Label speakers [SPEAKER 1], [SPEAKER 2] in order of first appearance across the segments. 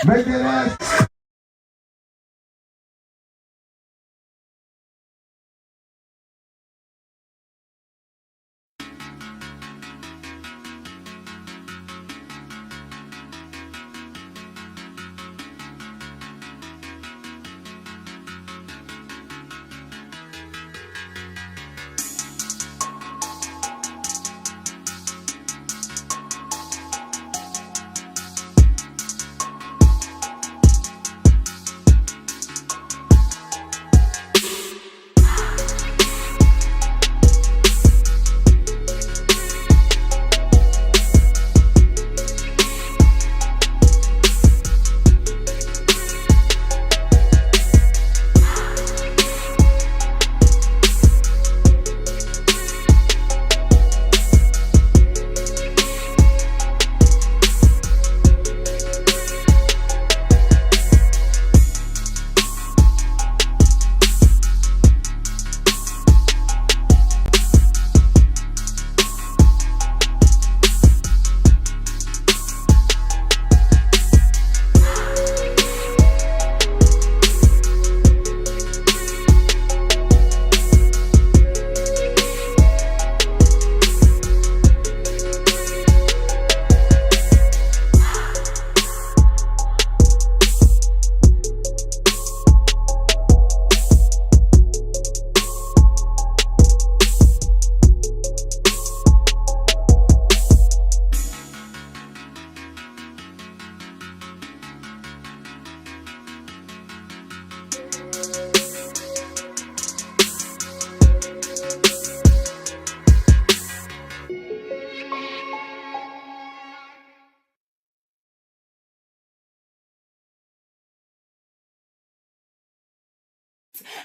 [SPEAKER 1] Make that ass.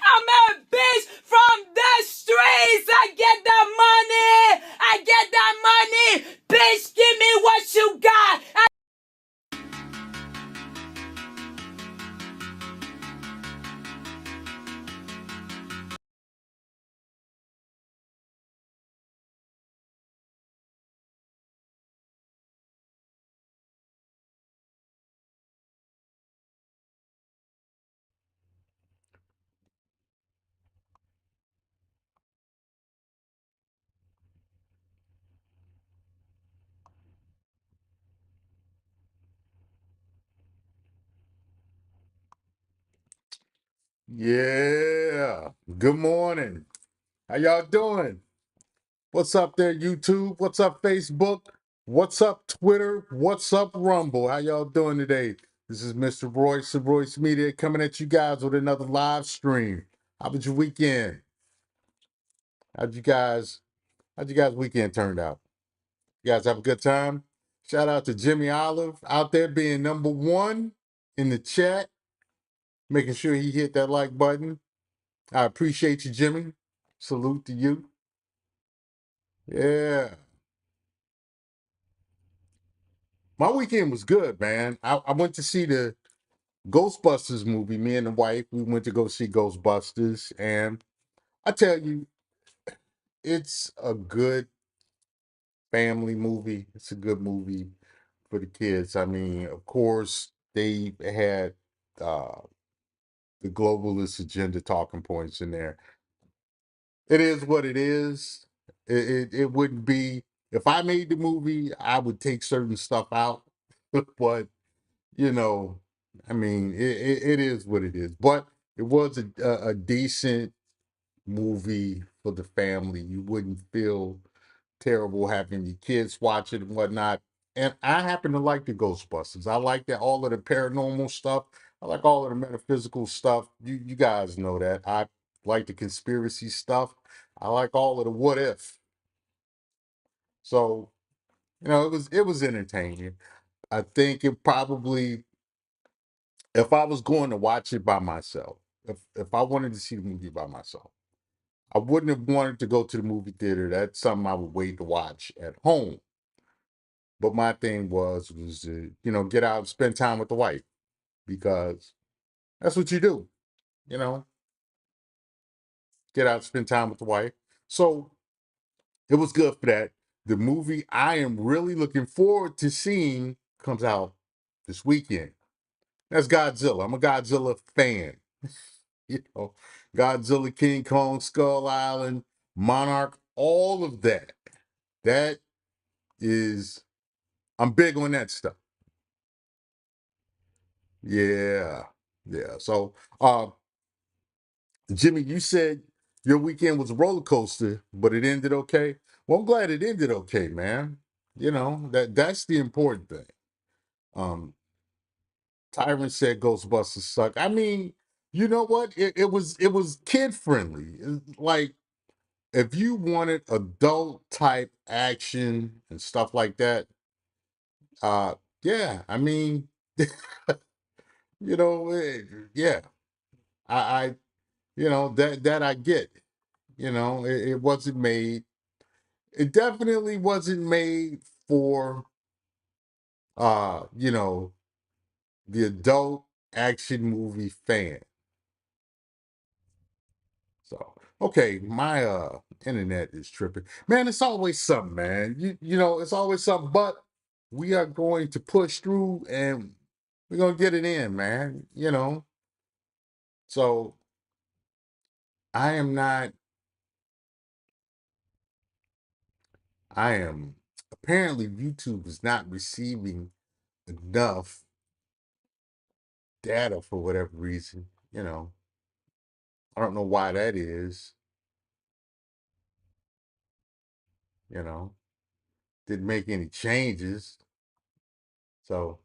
[SPEAKER 2] I'm a bitch from the streets. I get that money. I get that money. Bitch, give me what you got.
[SPEAKER 3] Yeah. Good morning. How y'all doing? What's up there, YouTube? What's up, Facebook? What's up, Twitter? What's up, Rumble? How y'all doing today? This is Mr. Royce of Royce Media coming at you guys with another live stream. How was your weekend? How'd you guys weekend turned out? You guys have a good time? Shout out to Jimmy Olive out there being number one in the chat, making sure he hit that like button. I appreciate you, Jimmy. Salute to you. Yeah. My weekend was good, man. I went to see the Ghostbusters movie. Me and the wife, we went to go see Ghostbusters. And I tell you, it's a good family movie. It's a good movie for the kids. I mean, of course, they had uh, the globalist agenda talking points in there. It is what it is. It wouldn't be, if I made the movie, I would take certain stuff out. But you know, I mean, it is what it is. But it was a decent movie for the family. You wouldn't feel terrible having your kids watch it and whatnot. And I happen to like the Ghostbusters. I like that all of the paranormal stuff. I like all of the metaphysical stuff. You guys know that. I like the conspiracy stuff. I like all of the what if. So, it was entertaining. I think it probably, if I was going to watch it by myself, if I wanted to see the movie by myself, I wouldn't have wanted to go to the movie theater. That's something I would wait to watch at home. But my thing was to, get out and spend time with the wife, because that's what you do, you know, get out and spend time with the wife. So it was good for that. The movie I am really looking forward to seeing comes out this weekend. That's Godzilla. I'm a Godzilla fan. You know, Godzilla, King Kong, Skull Island, Monarch, all of that. That is, I'm big on that stuff. Yeah, yeah. So, Jimmy, you said your weekend was a roller coaster, but it ended okay. Well, I'm glad it ended okay, man. You know that's the important thing. Um, Tyron said Ghostbusters suck. I mean, you know what? It was kid friendly. Like if you wanted adult type action and stuff like that, uh, yeah. I mean, yeah. I that I get. It wasn't made. It definitely wasn't made for you know, the adult action movie fan. So okay, my internet is tripping. Man, it's always something, man. It's always something, but we are going to push through and we're gonna get it in, man. So I am not I am apparently YouTube is not receiving enough data for whatever reason. I don't know why that is, you know. Didn't make any changes. So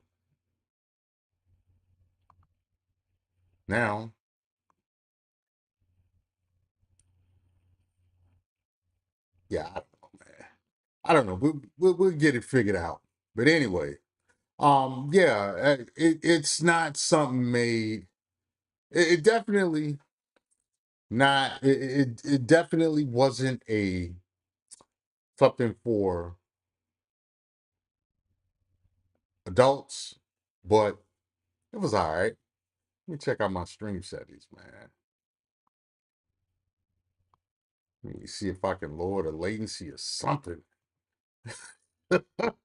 [SPEAKER 3] now, yeah, I don't know, man. I don't know. We'll get it figured out. But anyway, yeah, it's not something made. It definitely not. It definitely wasn't a something for adults, but it was all right. Let me check out my stream settings, man. Let me see if I can lower the latency or something.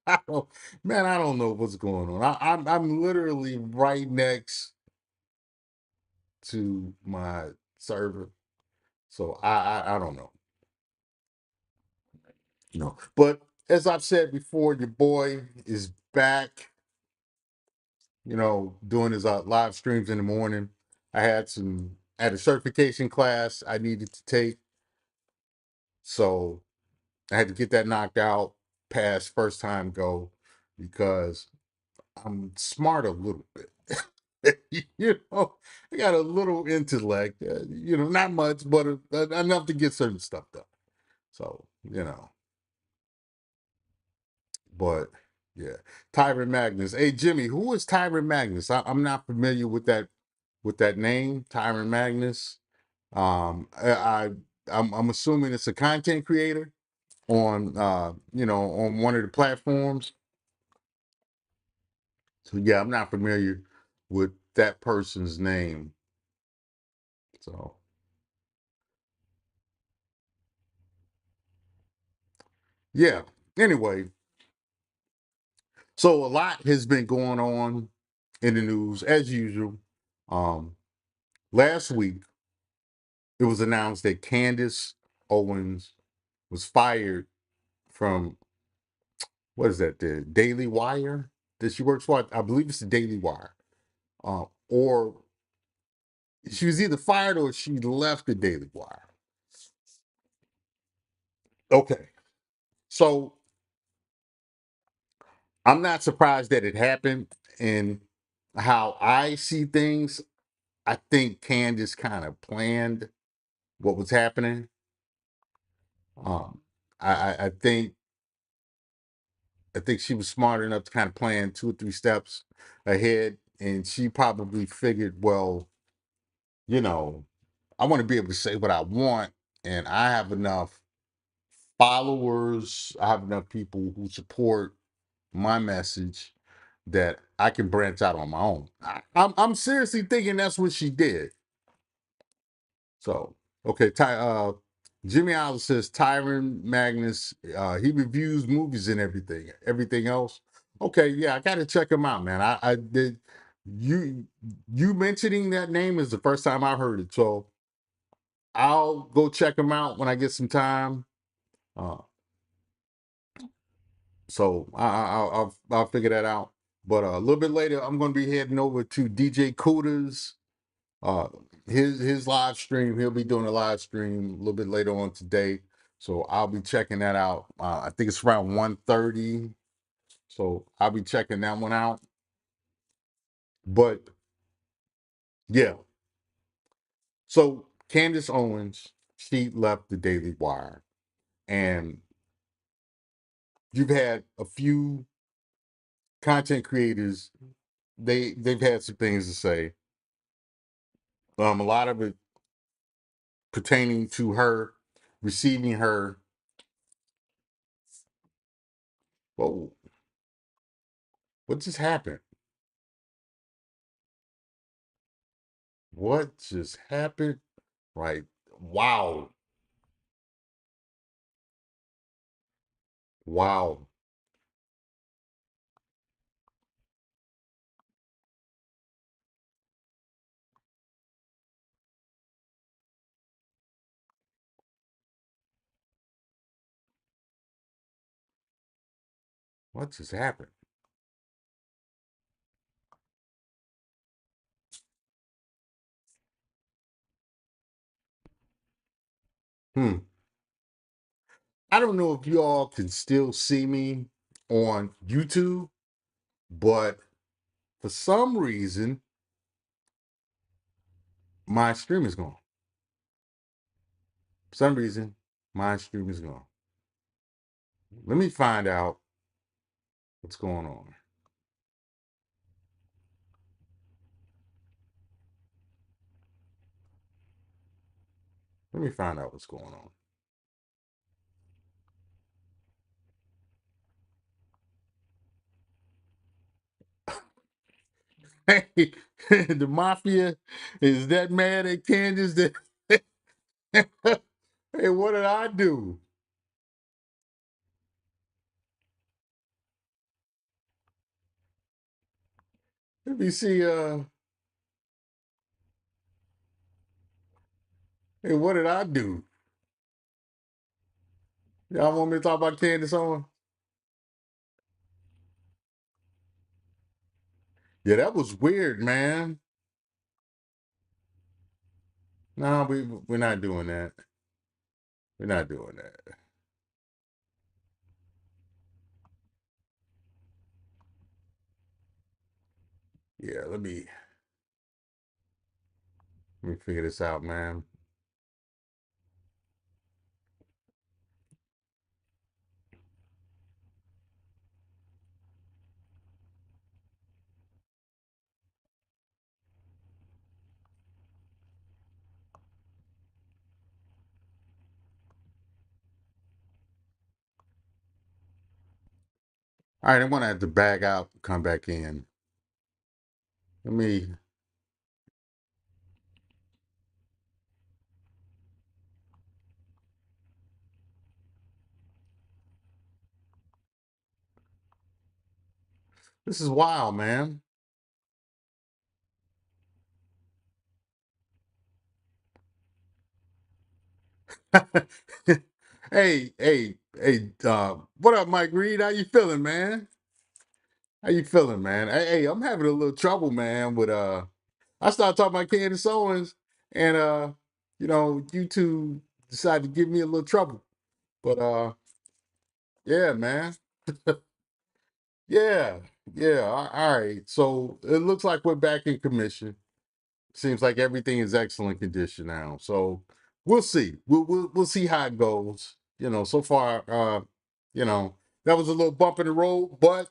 [SPEAKER 3] I don't, man, I don't know what's going on. I'm literally right next to my server, so I don't know. But as I've said before, your boy is back. Doing his live streams in the morning. I had a certification class I needed to take, so I had to get that knocked out, pass first time go, because I'm smart a little bit. I got a little intellect, not much, but enough to get certain stuff done. So, but yeah, Tyron Magnus. Hey, Jimmy, who is Tyron Magnus? I'm not familiar with that name, Tyron Magnus. I'm assuming it's a content creator on on one of the platforms. So yeah, I'm not familiar with that person's name. So yeah. Anyway, so a lot has been going on in the news as usual. Um, Last week it was announced that Candace Owens was fired from what is that, the Daily Wire that she works for? I believe it's the Daily Wire. Or she was either fired or she left the Daily Wire. Okay. So I'm not surprised that it happened. And how I see things, I think Candace kind of planned what was happening. Um, I think she was smart enough to kind of plan 2 or 3 steps ahead, and she probably figured, well, you know, I want to be able to say what I want, and I have enough followers, I have enough people who support my message that I can branch out on my own. I'm seriously thinking that's what she did. So, okay, Jimmy Allen says Tyron Magnus, he reviews movies and everything. Everything else, okay, yeah, I got to check him out, man. I did. You you mentioning that name is the first time I heard it, so I'll go check him out when I get some time. Uh, so I'll figure that out. But a little bit later, I'm going to be heading over to DJ Kuda's uh his live stream. He'll be doing a live stream a little bit later on today, so I'll be checking that out. I think it's around 1:30, so I'll be checking that one out. But yeah, so Candace Owens, she left the Daily Wire, and you've had a few content creators. They've had some things to say. A lot of it pertaining to her receiving her. Whoa, what just happened? What just happened? Right. Wow. Wow. What just happened? Hmm. I don't know if you all can still see me on YouTube, but for some reason, my stream is gone. For some reason, my stream is gone. Let me find out what's going on. Let me find out what's going on. Hey, the mafia is that mad at Candace that hey, what did I do? Let me see hey, what did I do? Y'all want me to talk about Candace on? Yeah, that was weird, man. No, we're not doing that. We're not doing that. Yeah, let me figure this out, man. All right, I'm gonna have to back out, come back in. Let me. This is wild, man. Hey, what up, Mike Reed? How you feeling, man? How you feeling, man? Hey, I'm having a little trouble, man, with I started talking about Candace Owens and YouTube decided to give me a little trouble. But yeah, man. Yeah, yeah. All right. So it looks like we're back in commission. Seems like everything is excellent condition now. So we'll see. We'll see how it goes. So far, you know, that was a little bump in the road, but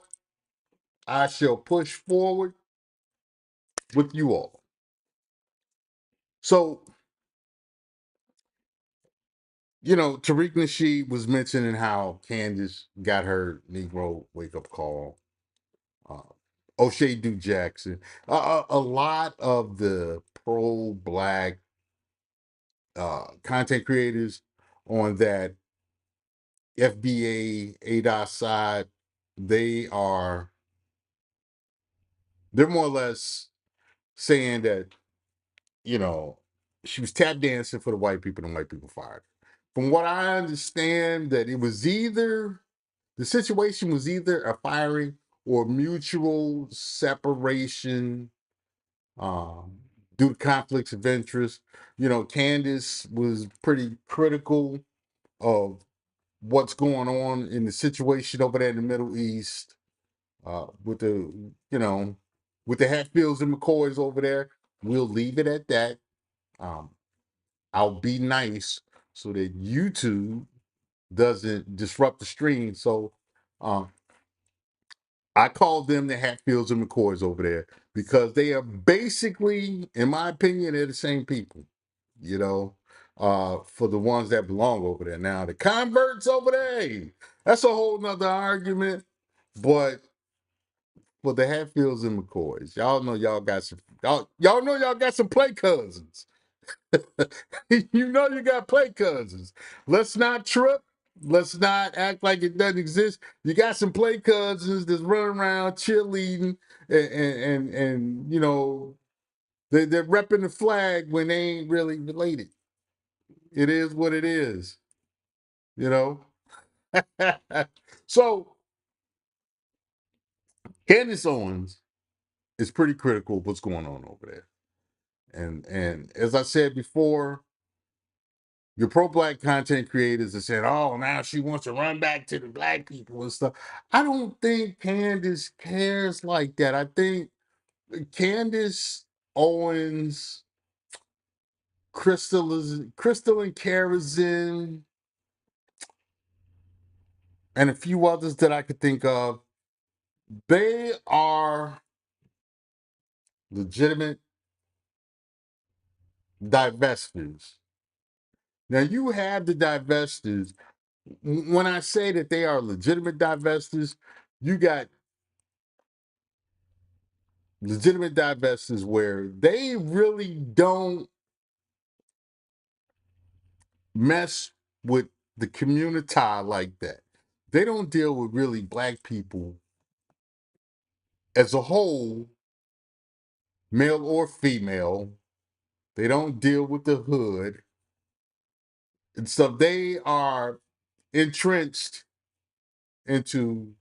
[SPEAKER 3] I shall push forward with you all. So, Tariq Nasheed was mentioning how Candace got her Negro wake up call. Uh, O'Shea Duke Jackson. A lot of the pro black content creators on that FBA ADOS side, they are They're more or less saying that, you know, she was tap dancing for the white people and white people fired her. From what I understand, that it was either the situation was either a firing or mutual separation um, due to conflicts of interest. You know, Candace was pretty critical of what's going on in the situation over there in the Middle East with the, you know, with the Hatfields and McCoys over there. We'll leave it at that. Um, I'll be nice so that YouTube doesn't disrupt the stream. So um, I call them the Hatfields and McCoys over there because they are basically, in my opinion, they're the same people, you know, for the ones that belong over there. Now, the converts over there, hey, that's a whole nother argument. But for the Hatfields and McCoys, y'all know y'all got some, y'all know y'all got some play cousins. You know you got play cousins. Let's not trip. Let's not act like it doesn't exist. You got some play cousins that's running around cheerleading and you know they're repping the flag when they ain't really related. It is what it is, you know. So Candace Owens is pretty critical of what's going on over there. And as I said before, your pro-black content creators are saying, "Oh, now she wants to run back to the black people and stuff." I don't think Candace cares like that. I think Candace Owens, Crystal and Karazin, and a few others that I could think of, they are legitimate divestors. Now you have the divestors. When I say that they are legitimate divestors, you got legitimate divestors where they really don't mess with the community like that. They don't deal with really black people as a whole, male or female. They don't deal with the hood. And so they are entrenched into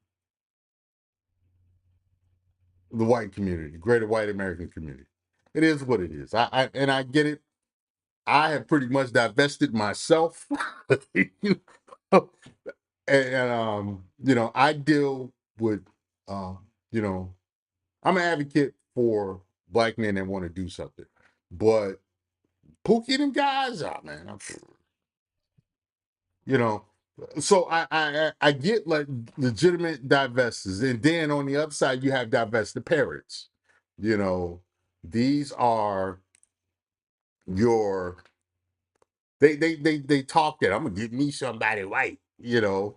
[SPEAKER 3] the white community, greater white American community. It is what it is. I get it. I have pretty much divested myself. You know, and you know, I deal with you know, I'm an advocate for black men that want to do something. But Pookie and them guys, oh man, you know. So I get like legitimate divestors. And then on the other side, you have divested parents. You know, these are your they talk that I'm gonna get me somebody white, you know,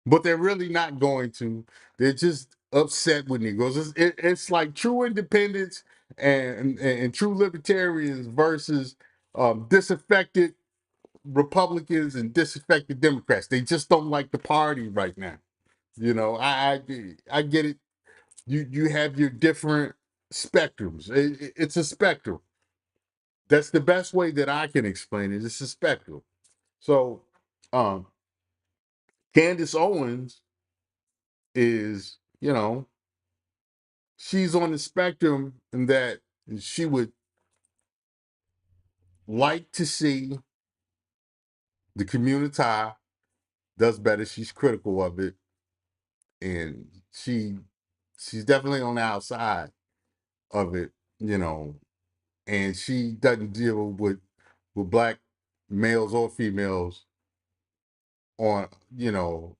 [SPEAKER 3] but they're really not going to. They're just upset with Negroes. It's like true independence and true libertarians versus disaffected Republicans and disaffected Democrats. They just don't like the party right now. You know, I get it. You have your different spectrums. It's a spectrum. That's the best way that I can explain it. It's a spectrum. So, um, Candace Owens is, you know, she's on the spectrum in that she would like to see the community does better. She's critical of it, and she's definitely on the outside of it, you know, and she doesn't deal with black males or females on, you know,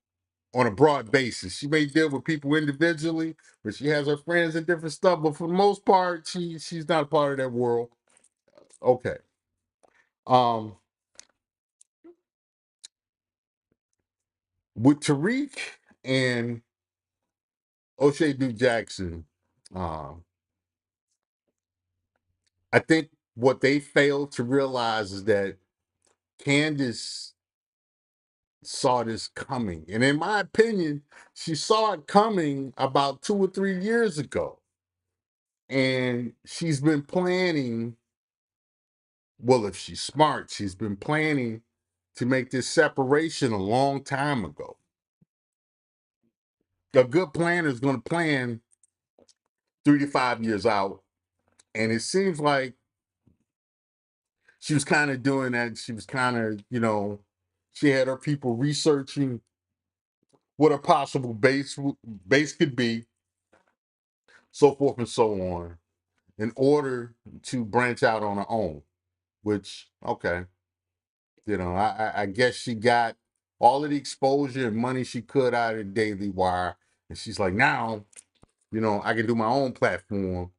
[SPEAKER 3] on a broad basis. She may deal with people individually, but she has her friends and different stuff. But for the most part, she's not a part of that world. Okay. Um, with Tariq and O'Shea Duke Jackson, um, I think what they failed to realize is that Candace saw this coming. And in my opinion, she saw it coming about 2 or 3 years ago. And she's been planning, well, if she's smart, she's been planning to make this separation a long time ago. A good planner is going to plan 3 to 5 years out. And it seems like she was kind of doing that. She was kind of, she had her people researching what a possible base could be, so forth and so on, in order to branch out on her own. Which, okay, I guess she got all of the exposure and money she could out of Daily Wire, and she's like, now, I can do my own platform.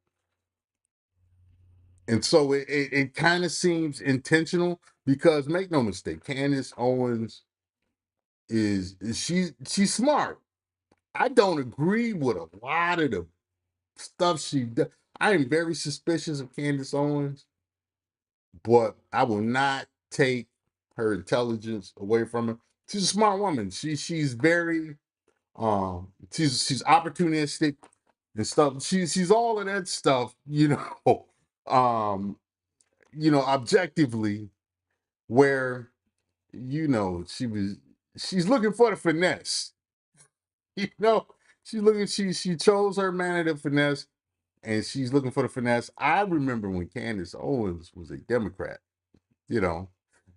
[SPEAKER 3] And so it kind of seems intentional because make no mistake, Candace Owens she's smart. I don't agree with a lot of the stuff she does. I am very suspicious of Candace Owens, but I will not take her intelligence away from her. She's a smart woman. She's very she's opportunistic and stuff. She's all of that stuff, um, objectively, where she's looking for the finesse. You know, she chose her manner to finesse, and she's looking for the finesse. I remember when Candace Owens was a Democrat, you know,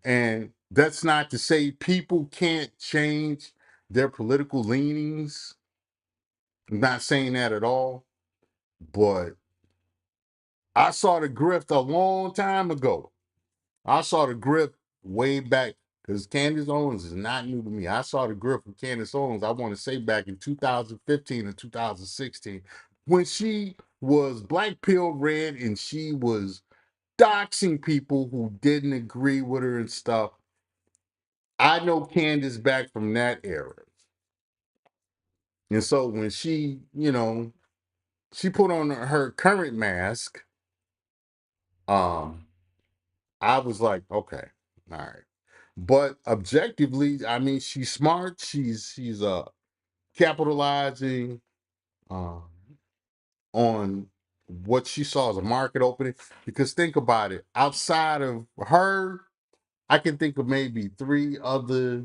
[SPEAKER 3] and that's not to say people can't change their political leanings. I'm not saying that at all, but I saw the grift a long time ago. I saw the grift way back because Candace Owens is not new to me. I saw the grift with Candace Owens, I want to say back in 2015 and 2016, when she was Black Pill Red and she was doxing people who didn't agree with her and stuff. I know Candace back from that era. And so when she put on her current mask, um, I was like, okay, all right. But objectively, I mean, she's smart. She's capitalizing um on what she saw as a market opening. Because think about it, outside of her, I can think of maybe three other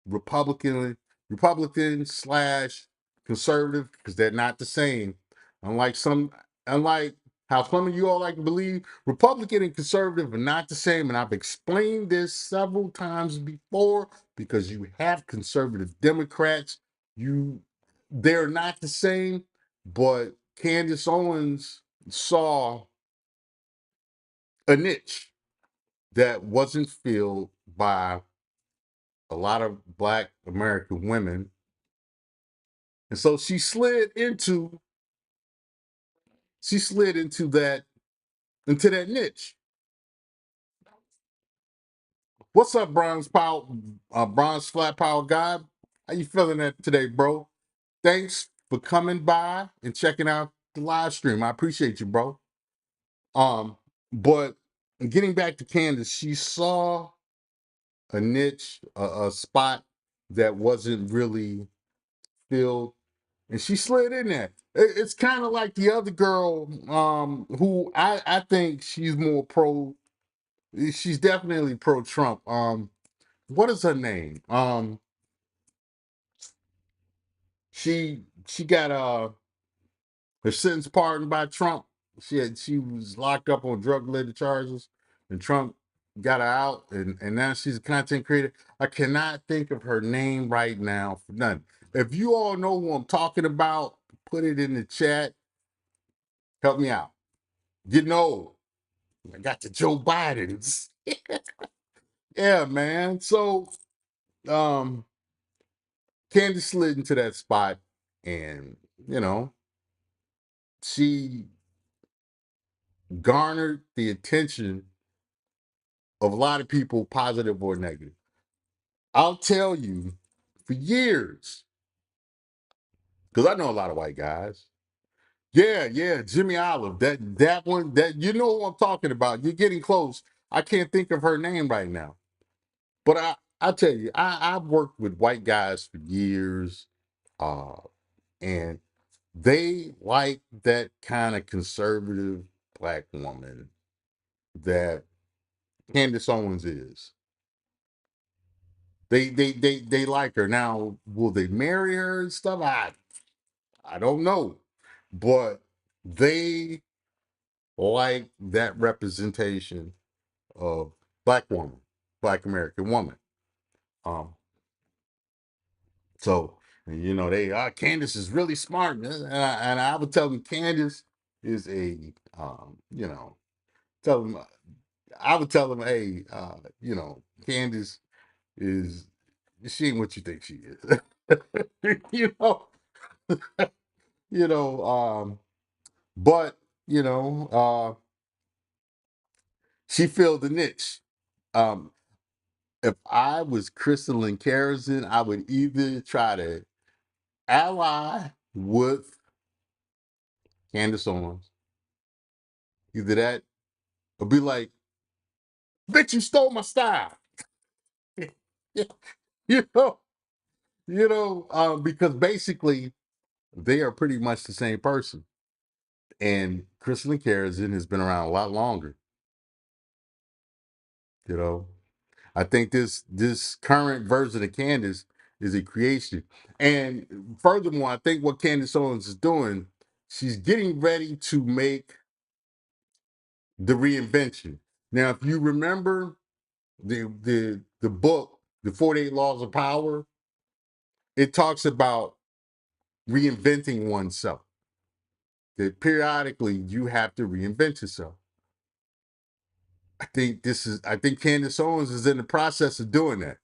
[SPEAKER 3] Republican, Republican slash conservative, because they're not the same. Unlike some, unlike how some of you all like to believe, Republican and conservative are not the same. And I've explained this several times before because you have conservative Democrats. They're not the same, but Candace Owens saw a niche that wasn't filled by a lot of Black American women. And so she slid into that niche. What's up, Bronze Flat Power God? How you feeling that today, bro? Thanks for coming by and checking out the live stream. I appreciate you, bro. Um, but getting back to Candace, she saw a niche, a spot that wasn't really filled, and she slid in there. It's kind of like the other girl, who I think she's more pro. She's definitely pro Trump. What is her name? She got her sentence pardoned by Trump. She was locked up on drug related charges, and Trump got her out, and now she's a content creator. I cannot think of her name right now for nothing. If you all know who I'm talking about, put it in the chat. Help me out. I got the Joe Bidens. Yeah, man. So um Candy slid into that spot, and she garnered the attention of a lot of people, positive or negative. I'll tell you, for years, because I know a lot of white guys. Yeah, yeah, Jimmy Olive. That one, that you know who I'm talking about. You're getting close. I can't think of her name right now. But I tell you, I've worked with white guys for years. Uh and They like that kind of conservative black woman that Candace Owens is. They like her. Now, will they marry her and stuff? I don't know. But they like that representation of black woman, black American woman. Um, so they Candace is really smart, and I would tell them Candace is a tell them I would tell them, hey, Candace is she ain't what you think she is. you know, you know, but you know, she filled the niche. Um, if I was Crystal and Kerosene, I would either try to ally with Candace Owens, either that, or be like, bitch, you stole my style. you know, because basically they are pretty much the same person. And Crystal and Kerosene has been around a lot longer. You know, I think this current version of Candace is a creation. And furthermore, I think what Candace Owens is doing, she's getting ready to make the reinvention. Now, if you remember the book, The 48 Laws of Power, it talks about reinventing oneself. That periodically you have to reinvent yourself. I think Candace Owens is in the process of doing that.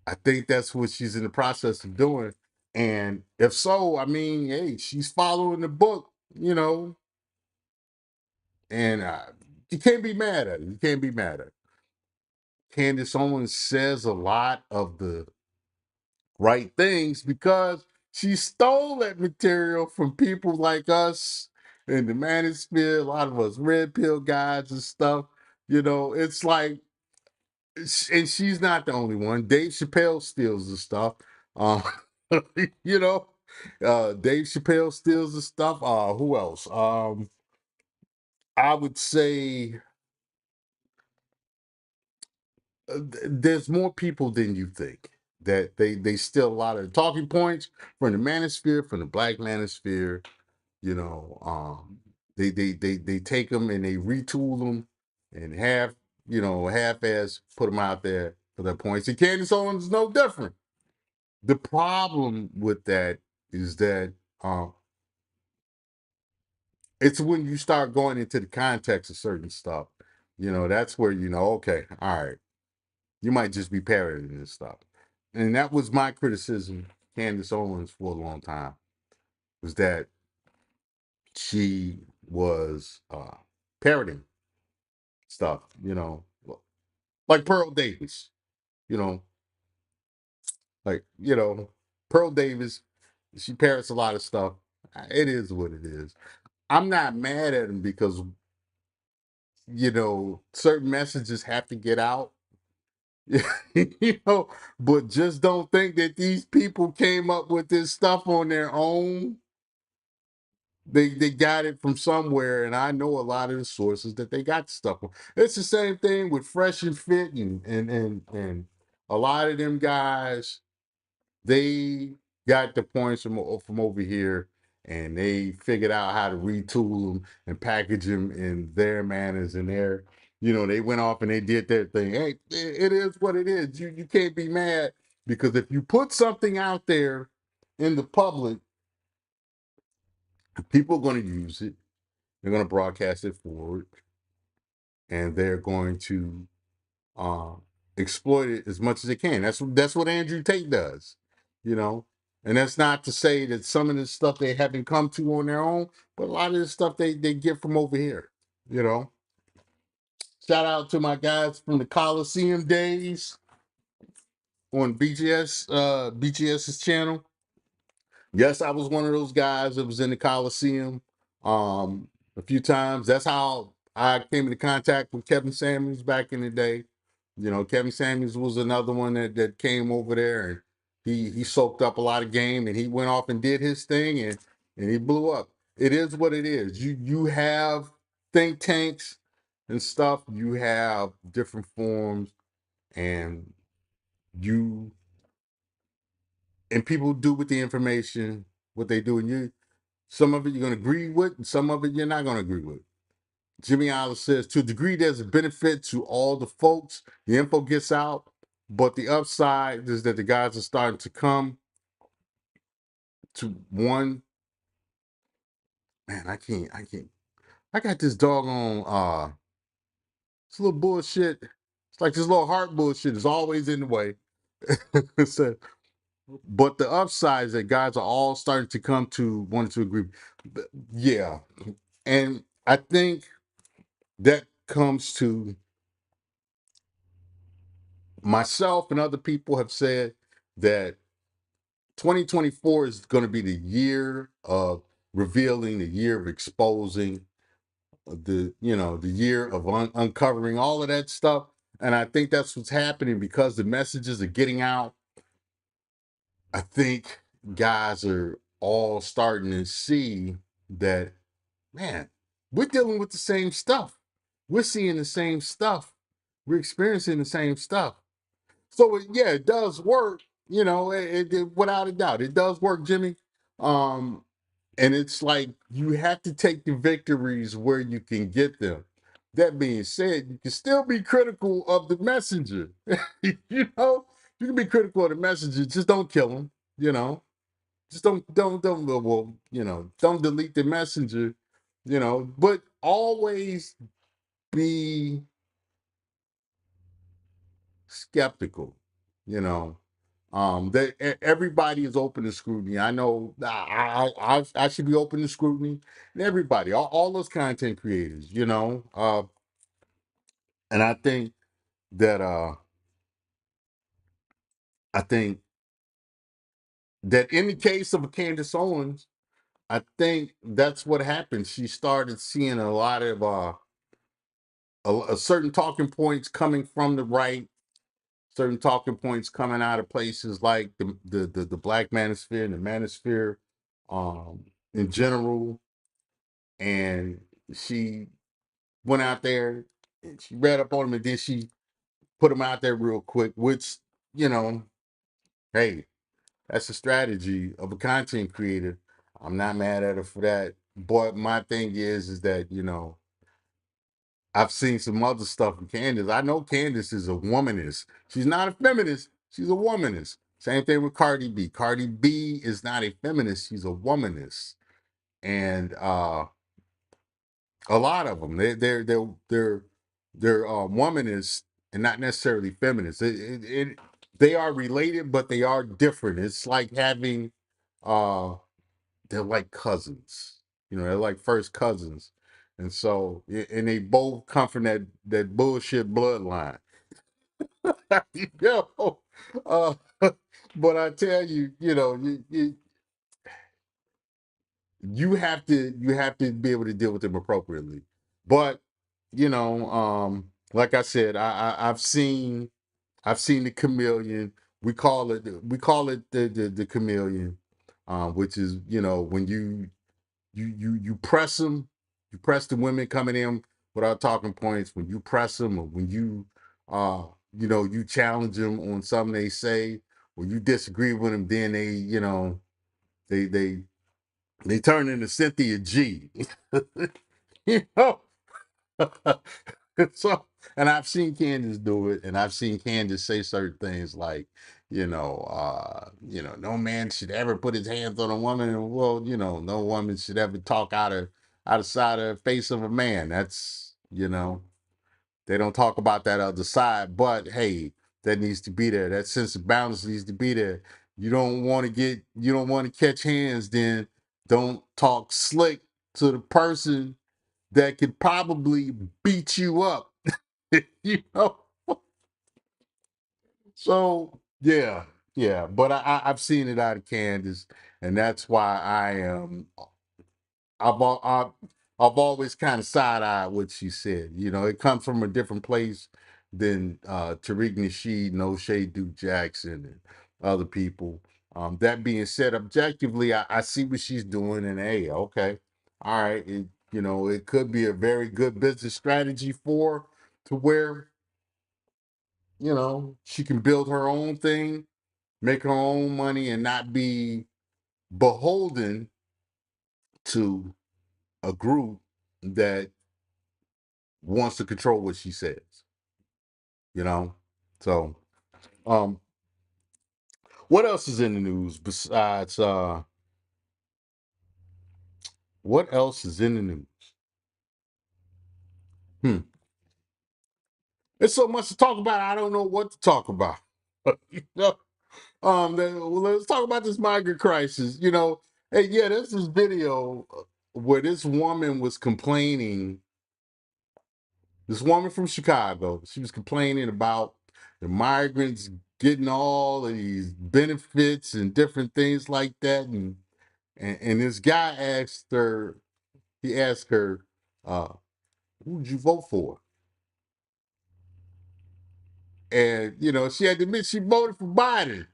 [SPEAKER 3] I think that's what she's in the process of doing. And if so, I mean, hey, she's following the book, and you can't be mad at it. You can't be mad at it. Candace Owens says a lot of the right things because she stole that material from people like us in the manosphere, a lot of us red pill guys and stuff. It's like, and she's not the only one. Dave Chappelle steals the stuff. Uh, you know, Dave Chappelle steals the stuff. Who else? I would say there's more people than you think that they steal a lot of the talking points from the manosphere, from the black manosphere. You know, they take them and they retool them and half-ass put them out there for their points. And Candace Owens is no different. The problem with that is that it's when you start going into the context of certain stuff, that's where okay, all right, you might just be parroting this stuff. And that was my criticism, Candace Owens, for a long time, was that she was parroting stuff, like Pearl Davis, you know, like, Pearl Davis, she parrots a lot of stuff. It is what it is. I'm not mad at him because, certain messages have to get out, you know, but just don't think that these people came up with this stuff on their own. They got it from somewhere, and I know a lot of the sources that they got stuff from. It's the same thing with Fresh and Fit and a lot of them guys. They got the points from over here, and they figured out how to retool them and package them in their manners and their, they went off and they did their thing. Hey, it is what it is. You can't be mad because if you put something out there in the public, people are going to use it. They're going to broadcast it forward, and they're going to uh, exploit it as much as they can. That's what Andrew Tate does, you know. And that's not to say that some of this stuff they haven't come to on their own, but a lot of this stuff they get from over here, you know. Shout out to my guys from the Coliseum days on BGS's channel. Yes, I was one of those guys that was in the Coliseum a few times. That's how I came into contact with Kevin Samuels back in the day. Kevin Samuels was another one that came over there, and he soaked up a lot of game, and he went off and did his thing, and he blew up. It is what it is. You have think tanks and stuff. You have different forms, and you and people do with the information what they do, and you some of it you're going to agree with, and some of it you're not going to agree with. Jimmy Oliver says, to a degree, there's a benefit to all the folks. The info gets out, but the upside is that the guys are starting to come to one. Man, I can't. I got this doggone, it's a little bullshit. It's like this little heart bullshit is always in the way. So, but the upside is that guys are all starting to come to wanting to agree. Yeah. And I think that comes to myself and other people have said that 2024 is going to be the year of revealing, the year of exposing, the year of uncovering all of that stuff. And I think that's what's happening because the messages are getting out. I think guys are all starting to see that, man, we're dealing with the same stuff. We're seeing the same stuff. We're experiencing the same stuff. So yeah, it does work. Without a doubt, it does work, Jimmy. Um, and it's like you have to take the victories where you can get them. That being said, you can still be critical of the messenger. you know, you can be critical of the messenger. Just don't kill him. You know, just don't delete the messenger. But always be skeptical. You know, everybody is open to scrutiny. I know I should be open to scrutiny, and everybody, all those content creators. And that uh, I think that in the case of Candace Owens, I think that's what happened. She started seeing a lot of a certain talking points coming from the right, certain talking points coming out of places like the black manosphere and the manosphere in general. And she went out there and she read up on them, and then she put them out there real quick, which, you know, hey, that's a strategy of a content creator. I'm not mad at her for that. But my thing is that, I've seen some other stuff from Candace. I know Candace is a womanist. She's not a feminist. She's a womanist. Same thing with Cardi B. Cardi B is not a feminist. She's a womanist. And a lot of them, they're womanists and not necessarily feminists. They are related, but they are different. It's like having, they're like cousins. They're like first cousins. And so, and they both come from that bullshit bloodline. you know, uh, but I tell you, you have to be able to deal with them appropriately. But like I said, I've seen the chameleon. We call it the chameleon, which is when you press them, you press the women coming in without talking points. When you press them, or when you challenge them on something they say, or you disagree with them, then they they they turn into Cynthia G. you know. so, and I've seen Candace do it, and I've seen Candace say certain things like, no man should ever put his hands on a woman, and well, no woman should ever talk out of side of the face of a man. That's they don't talk about that other side, but hey, that needs to be there. That sense of balance needs to be there. You don't want to catch hands, then don't talk slick to the person that could probably beat you up. you know. So yeah. But I've seen it out of Candace, and that's why I've always kind of side eyed what she said. It comes from a different place than Tariq Nasheed and O'Shea Duke Jackson other people. That being said, objectively, I see what she's doing, and hey, okay, all right, it could be a very good business strategy for to where she can build her own thing, make her own money, and not be beholden to a group that wants to control what she says. You know, so um, what else is in the news besides what else is in the news? Hmm. There's so much to talk about. I don't know what to talk about. you know, well, let's talk about this migrant crisis. Hey, yeah, there's this video where this woman was complaining. This woman from Chicago, she was complaining about the migrants getting all of these benefits and different things like that, and this guy asked her. He asked her, uh, "Who did you vote for?" And she had to admit she voted for Biden.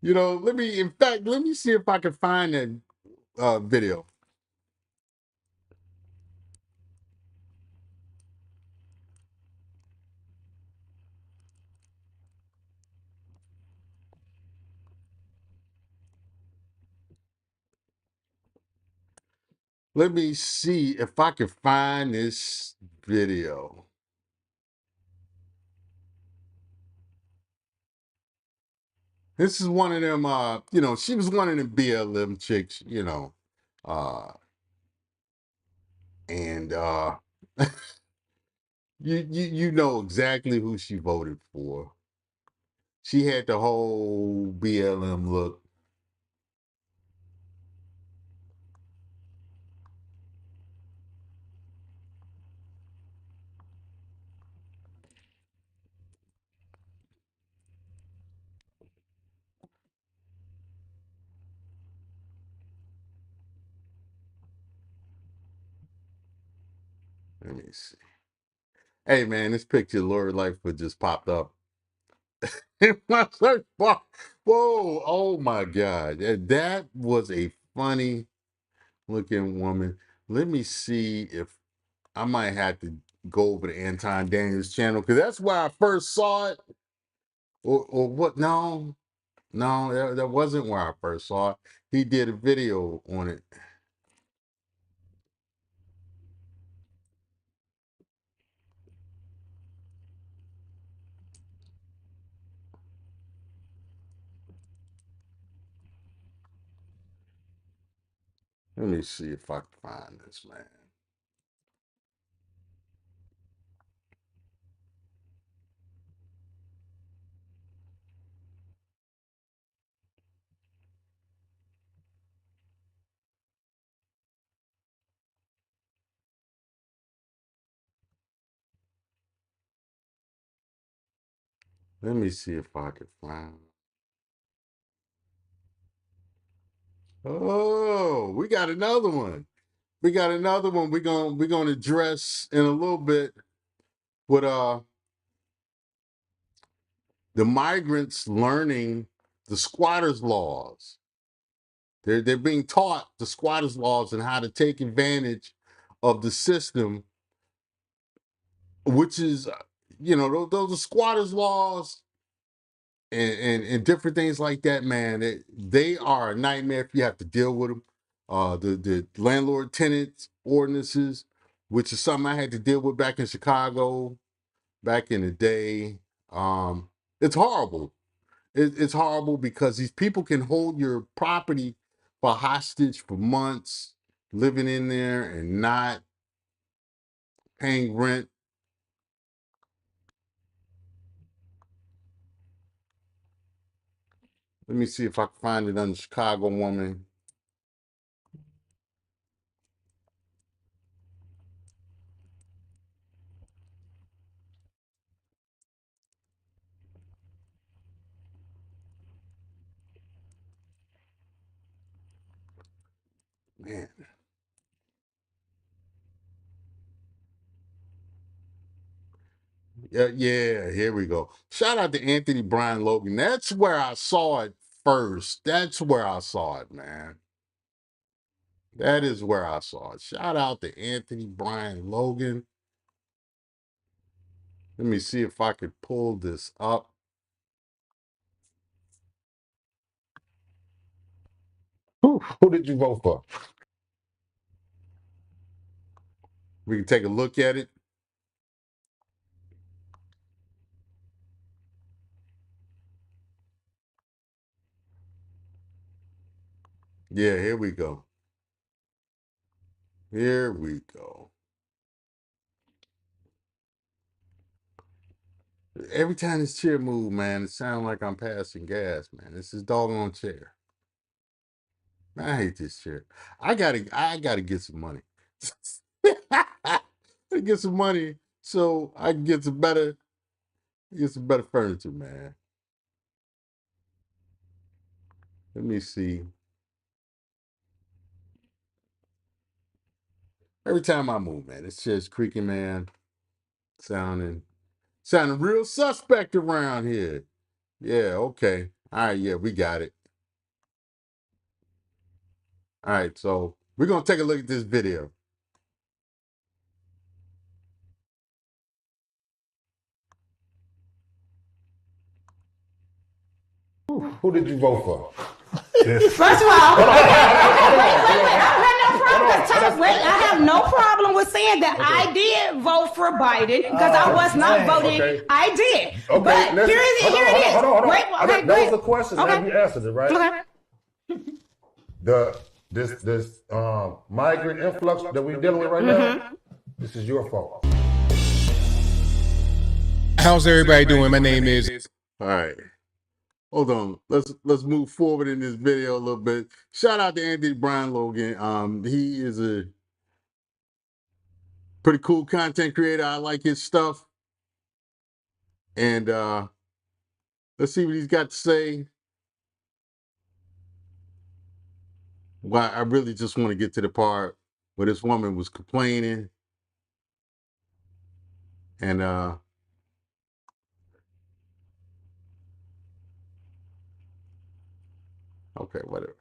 [SPEAKER 3] In fact, let me see if I can find that video. Let me see if I can find this video. This is one of them, she was one of them BLM chicks, uh, and you know exactly who she voted for. She had the whole BLM look. Let me see. Hey man, this picture of Lori Lightfoot just popped up in my search bar. Whoa, oh my God. That was a funny looking woman. Let me see if I might have to go over to Anton Daniels' channel because that's where I first saw it. Or what? No, no, that wasn't where I first saw it. He did a video on it. Let me see if I can find this man. Let me see if I can find. Oh, we got another one. We got another one. We're gonna address in a little bit with the migrants learning the squatters laws. They're being taught the squatters laws and how to take advantage of the system, which is those are squatters laws and different things like that. Man, they are a nightmare if you have to deal with them. The landlord tenant ordinances, which is something I had to deal with back in Chicago back in the day. It's horrible. It's horrible because these people can hold your property for hostage for months, living in there and not paying rent. Let me see if I can find it on the Chicago woman. Man, Yeah, here we go. Shout out to Anthony Brian Logan. That's where I saw it first. That's where I saw it, man. That is where I saw it. Shout out to Anthony Brian Logan. Let me see if I could pull this up.
[SPEAKER 1] Who did you vote for?
[SPEAKER 3] We can take a look at it. Yeah, here we go. Here we go. Every time this chair move, man, it sounds like I'm passing gas, man. This is doggone chair. I hate this chair. I gotta get some money. Get some money so I can get some better furniture, man. Let me see. Every time I move, man, this chair's creaking, man. Sounding real suspect around here. Yeah, okay. All right, yeah, we got it. All right, so we're gonna take a look at this video.
[SPEAKER 1] Who did you vote for?
[SPEAKER 2] First of all, I have no problem with saying that I did vote for Biden because I was not voting.
[SPEAKER 1] Okay.
[SPEAKER 2] I did.
[SPEAKER 1] Okay,
[SPEAKER 2] But here it is.
[SPEAKER 1] Hold on.
[SPEAKER 2] Wait, okay,
[SPEAKER 1] That was the question.
[SPEAKER 2] Okay.
[SPEAKER 1] Have you answered it, right?
[SPEAKER 2] Okay.
[SPEAKER 1] This migrant influx that we're dealing with right now, this is your fault.
[SPEAKER 4] How's everybody doing? My name is.
[SPEAKER 3] All right. Hold on. Let's move forward in this video a little bit. Shout out to Anthony Brian Logan. He is a pretty cool content creator. I like his stuff. And let's see what he's got to say. Well, I really just want to get to the part where this woman was complaining. And okay, whatever.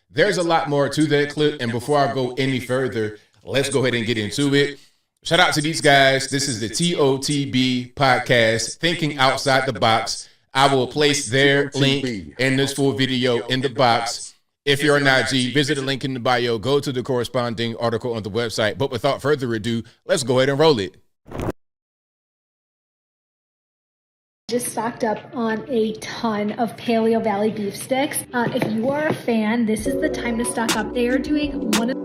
[SPEAKER 4] There's a lot more to that clip, and before I go any further, let's go ahead and get into it. Shout out to these guys. This is the TOTB podcast, Thinking Outside the Box. I will place their link in this full video in the box. If you're on IG, visit the link in the bio, go to the corresponding article on the website. But without further ado, let's go ahead and roll it.
[SPEAKER 5] Just stocked up on a ton of Paleo Valley beef sticks. If you are a fan, this is the time to stock up. They are doing one of.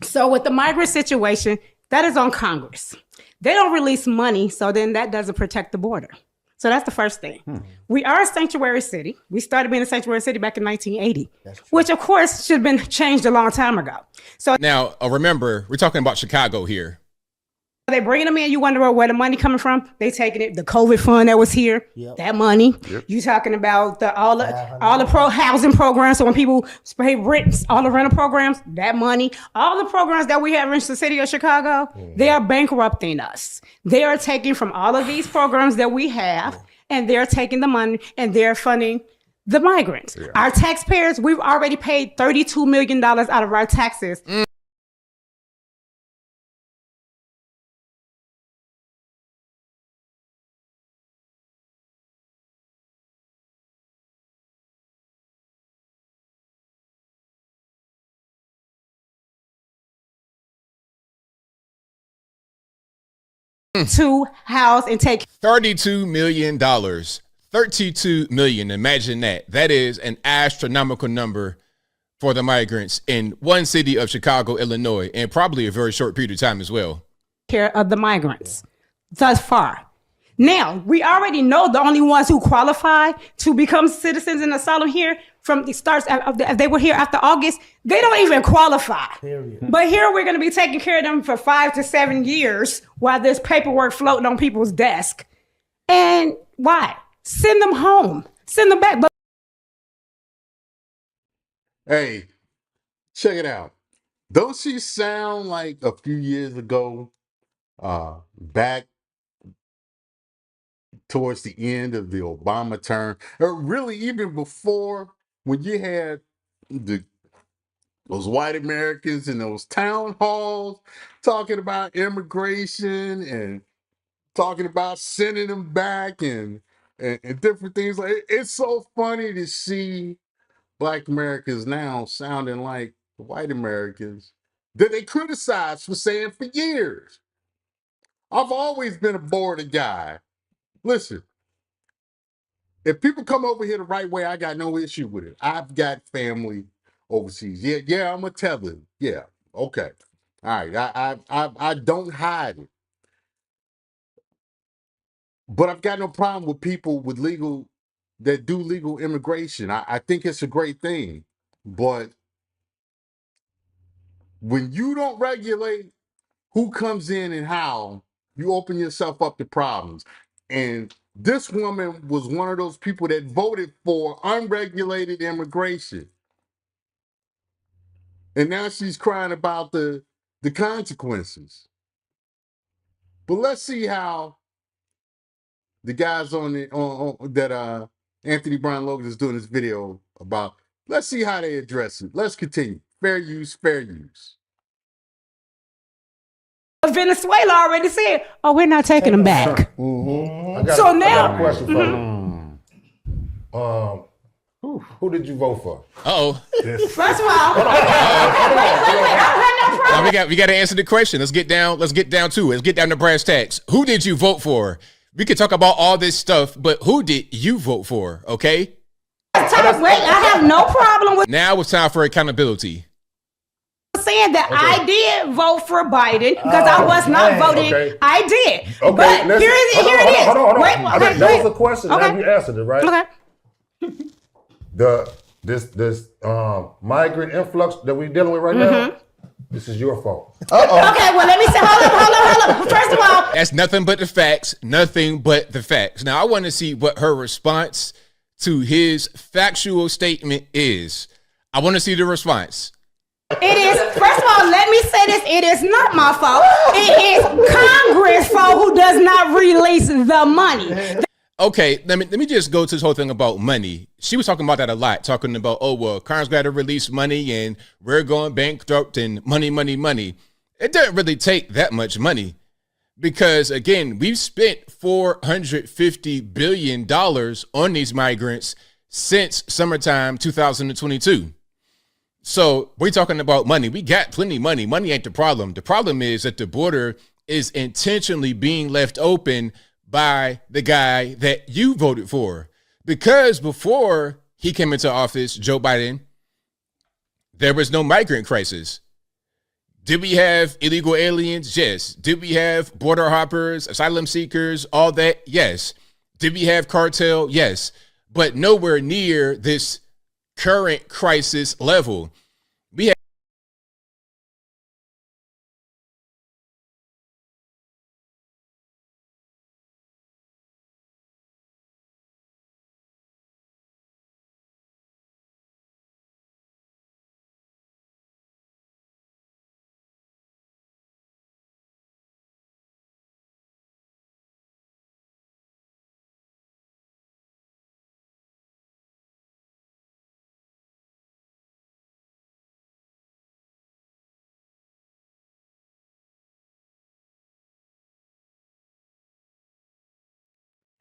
[SPEAKER 2] So with the migrant situation, that is on Congress. They don't release money, so then that doesn't protect the border. So that's the first thing. We are a sanctuary city. We started being a sanctuary city back in 1980, which of course should have been changed a long time ago. So
[SPEAKER 4] now, remember, we're talking about Chicago here.
[SPEAKER 2] they bringing them in. You wonder where the money coming from? They taking it. The COVID fund that was here, that money. You talking about all the pro housing programs. So when people pay rent, all the rental programs, that money, all the programs that we have in the city of Chicago, they are bankrupting us. They are taking from all of these programs that we have, and they're taking the money and they're funding the migrants. Our taxpayers, we've already paid $32 million out of our taxes. To house and take
[SPEAKER 4] $32 million. $32 million. Imagine that. That is an astronomical number for the migrants in one city of Chicago, Illinois, and probably a very short period of time as well.
[SPEAKER 2] care of the migrants thus far. Now, we already know the only ones who qualify to become citizens in asylum here from the starts if they were here after August, they don't even qualify. But here we're going to be taking care of them for 5 to 7 years while there's paperwork floating on people's desk. And why? Send them home. Send them back. But
[SPEAKER 3] Hey, check it out. Don't she sound like a few years ago back towards the end of the Obama term, or really even before, when you had those white Americans in those town halls talking about immigration and talking about sending them back and different things. Like it's so funny to see Black Americans now sounding like the white Americans that they criticized for saying for years. I've always been a border guy. Listen, if people come over here the right way, I got no issue with it. I've got family overseas. Yeah, I'm gonna tell them. Yeah, okay, all right. I don't hide it, but I've got no problem with people with legal that do legal immigration. I think it's a great thing, but when you don't regulate who comes in and how, you open yourself up to problems. And this woman was one of those people that voted for unregulated immigration. And now she's crying about the consequences. But let's see how the guys on the that Anthony Brown Logan is doing this video about. Let's see how they address it. Let's continue. Fair use, fair use.
[SPEAKER 2] Venezuela already said, "Oh, we're not taking them back."
[SPEAKER 1] I
[SPEAKER 2] So
[SPEAKER 1] got
[SPEAKER 2] now-
[SPEAKER 1] a question for you. Who did you vote for?
[SPEAKER 4] Uh-oh.
[SPEAKER 2] First of all, wait, I don't have no problem.
[SPEAKER 4] Now we got to answer the question. Let's get down to it. Let's get down to brass tacks. Who did you vote for? We could talk about all this stuff, but who did you vote for? Okay.
[SPEAKER 2] Wait, I have no problem with
[SPEAKER 4] Now it's time for accountability.
[SPEAKER 2] saying that I did vote for Biden because I was not voting.
[SPEAKER 1] Okay.
[SPEAKER 2] I did.
[SPEAKER 1] Okay,
[SPEAKER 2] But
[SPEAKER 1] listen.
[SPEAKER 2] here it is.
[SPEAKER 1] Hold on.
[SPEAKER 2] Wait,
[SPEAKER 1] That was a question.
[SPEAKER 2] Okay.
[SPEAKER 1] Now you answered it, right?
[SPEAKER 2] Okay.
[SPEAKER 1] This migrant influx that we're dealing with right now, this is your fault.
[SPEAKER 2] Okay, well, let me say, hold on. First of all,
[SPEAKER 4] That's nothing but the facts. Nothing but the facts. Now I want to see what her response to his factual statement is. I want to see the response.
[SPEAKER 2] it is, first of all, let me say this. It is not my fault. It is Congress' fault who does not release the money.
[SPEAKER 4] Okay, let me just go to this whole thing about money. She was talking about that a lot, talking about, oh, well, Congress got to release money and we're going bankrupt and money. It doesn't really take that much money because, again, we've spent $450 billion on these migrants since summertime 2022. So we're talking about money. We got plenty of money. Money ain't the problem. The problem is that the border is intentionally being left open by the guy that you voted for. Because before he came into office, Joe Biden, there was no migrant crisis. Did we have illegal aliens? Yes. Did we have border hoppers, asylum seekers, all that? Yes. Did we have cartel? Yes. But nowhere near this current crisis level. We have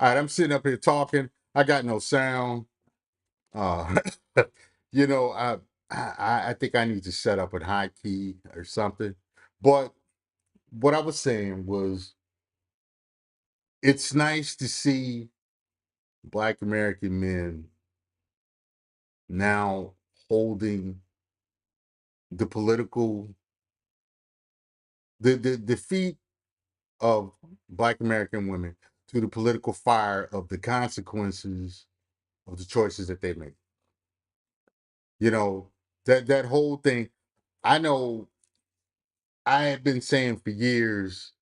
[SPEAKER 3] All right, I'm sitting up here talking. I got no sound. Uh, I think I need to set up a high key or something. But what I was saying was, it's nice to see Black American men now holding the political, the feet of Black American women to the political fire of the consequences of the choices that they make. You know, that whole thing. I know I have been saying for years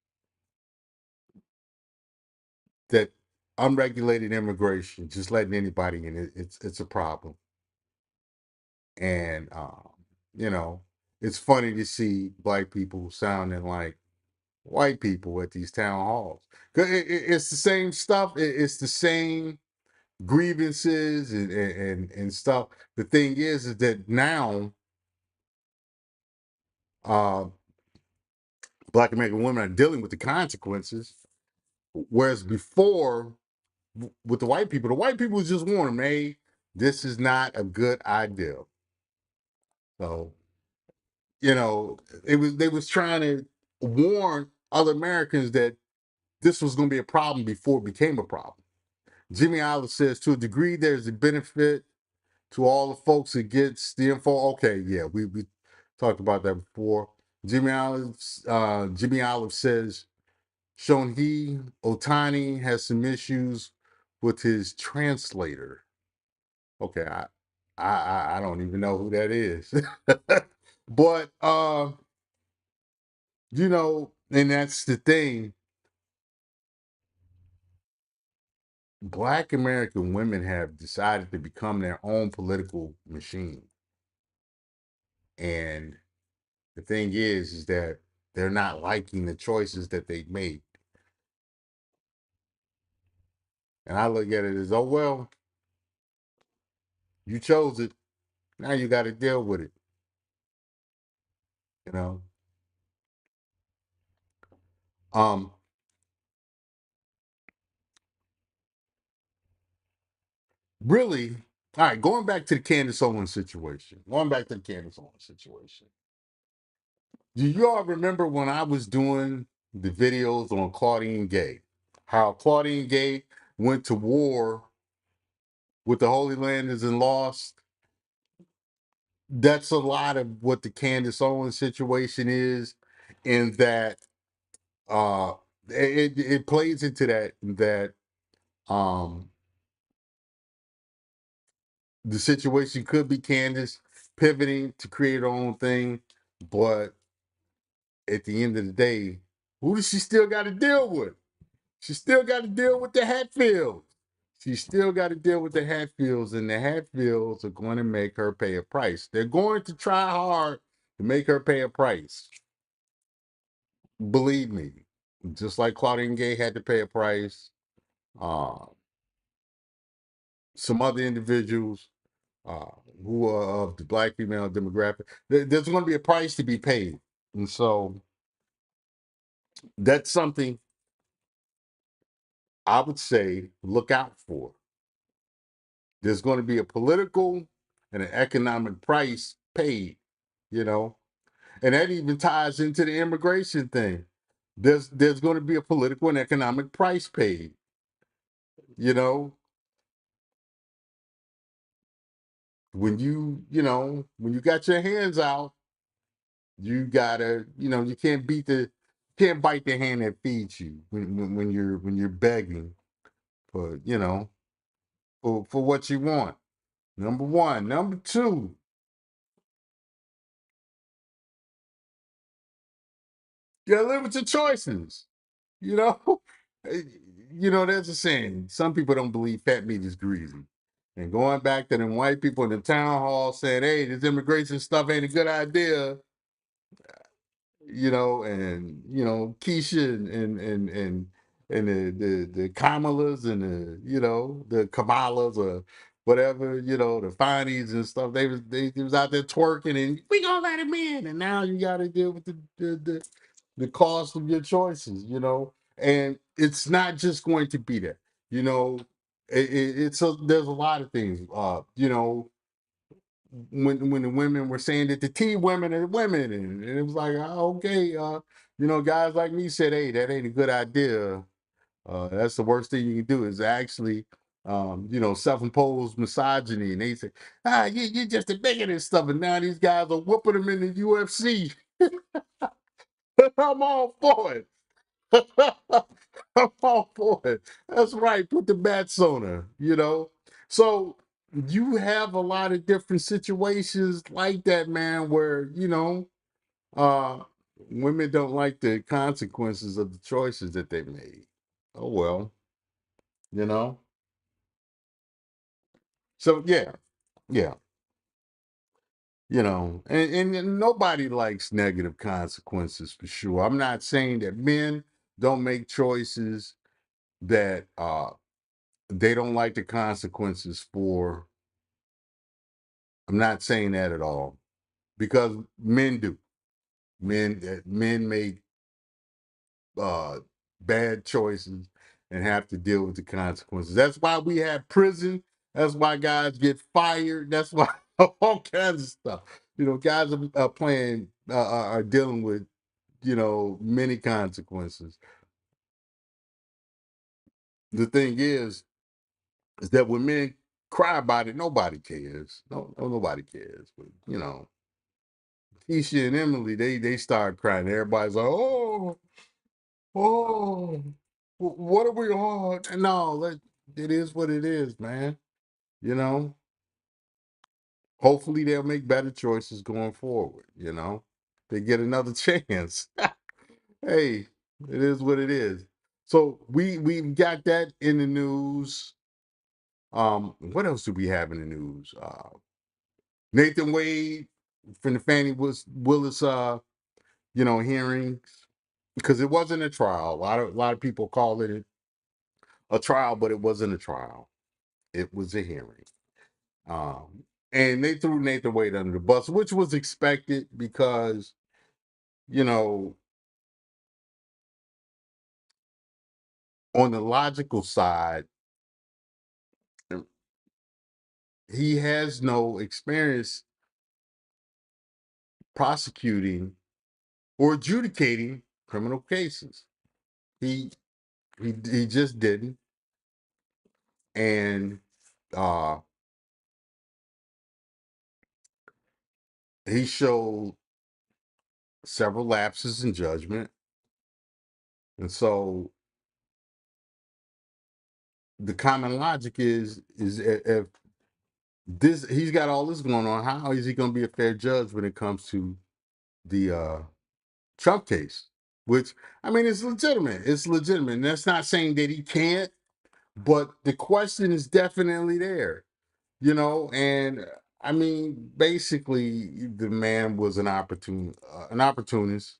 [SPEAKER 3] that unregulated immigration, just letting anybody in, it's a problem. And you know, it's funny to see Black people sounding like white people at these town halls. 'Cause it's the same stuff. It's the same grievances and stuff. The thing is that now uh, Black American women are dealing with the consequences, whereas before with the white people was just warning them, hey, this is not a good idea. So, they was trying to warn other Americans that this was going to be a problem before it became a problem. Jimmy Olive says, to a degree, there's a benefit to all the folks that gets the info. Okay, yeah, we talked about that before. Jimmy Olive says, Shonhi Otani has some issues with his translator. Okay, I don't even know who that is. But and that's the thing. Black American women have decided to become their own political machine. And the thing is that they're not liking the choices that they've made. And I look at it as, oh, well, you chose it. Now you got to deal with it. You know? Um, Really, all right, going back to the Candace Owens situation. Do you all remember when I was doing the videos on Claudine Gay? How Claudine Gay went to war with the Holy Landers and lost? That's a lot of what the Candace Owens situation is, in that uh it plays into that um the situation could be Candace pivoting to create her own thing, but at the end of the day, who does she still got to deal with? She still got to deal with the Hatfields. She still got to deal with the Hatfields, and the Hatfields are going to make her pay a price. They're going to try hard to make her pay a price. Believe me, just like Claudine Gay had to pay a price, uh, some other individuals uh, who are of the Black female demographic, there's going to be a price to be paid. And so that's something I would say look out for. There's going to be a political and an economic price paid, you know, and that even ties into the immigration thing. There's going to be a political and economic price paid, you know, when you got your hands out, you gotta, you can't bite the hand that feeds you when you're begging for, for what you want. Number one. Number two, you gotta live with your choices. You know, Eh, there's a saying. Some people don't believe fat meat is greasy. And going back to them white people in the town hall saying, "Hey, this immigration stuff ain't a good idea," and Keisha and the Kamalas and the Kamalas or whatever, the Fanies and stuff. They was out there twerking, and we gonna let him in, and now you got to deal with the cost of your choices, and it's not just going to be that, you know. There's a lot of things, when the women were saying that the T women are women, and it was like, okay, guys like me said, hey, that ain't a good idea. That's the worst thing you can do, is actually, self-imposed misogyny. And they say, you're just a bigot and stuff. And now these guys are whooping them in the UFC. I'm all for it. I'm all for it. That's right. Put the bats on her. So you have a lot of different situations like that, man, where, uh, women don't like the consequences of the choices that they made. Oh, well, you know? So, yeah. You know, and nobody likes negative consequences for sure. I'm not saying that men don't make choices that they don't like the consequences for. I'm not saying that at all, because men do. Men make uh, bad choices and have to deal with the consequences. That's why we have prison. That's why guys get fired. That's why all kinds of stuff. You know, guys are dealing with, you know, many consequences. The thing is that when men cry about it, nobody cares. Nobody cares. But you know, Keisha and Emily, they start crying. Everybody's like, oh, what are we on? No, it is what it is, man. You know, hopefully they'll make better choices going forward. You know, they get another chance. Hey, it is what it is. So we've got that in the news. What else do we have in the news? Nathan Wade from the Fannie Willis, you know, hearings, because it wasn't a trial. A lot of people call it a trial, but it wasn't a trial. It was a hearing. And they threw Nathan Wade under the bus, which was expected because, you know, on the logical side, he has no experience prosecuting or adjudicating criminal cases. He he just didn't, and uh, he showed several lapses in judgment, and so the common logic is if this he's got all this going on, how is he going to be a fair judge when it comes to the Trump case? Which, I mean, it's legitimate. It's legitimate. And that's not saying that he can't, but the question is definitely there. You know, and I mean, basically, the man was an opportunist.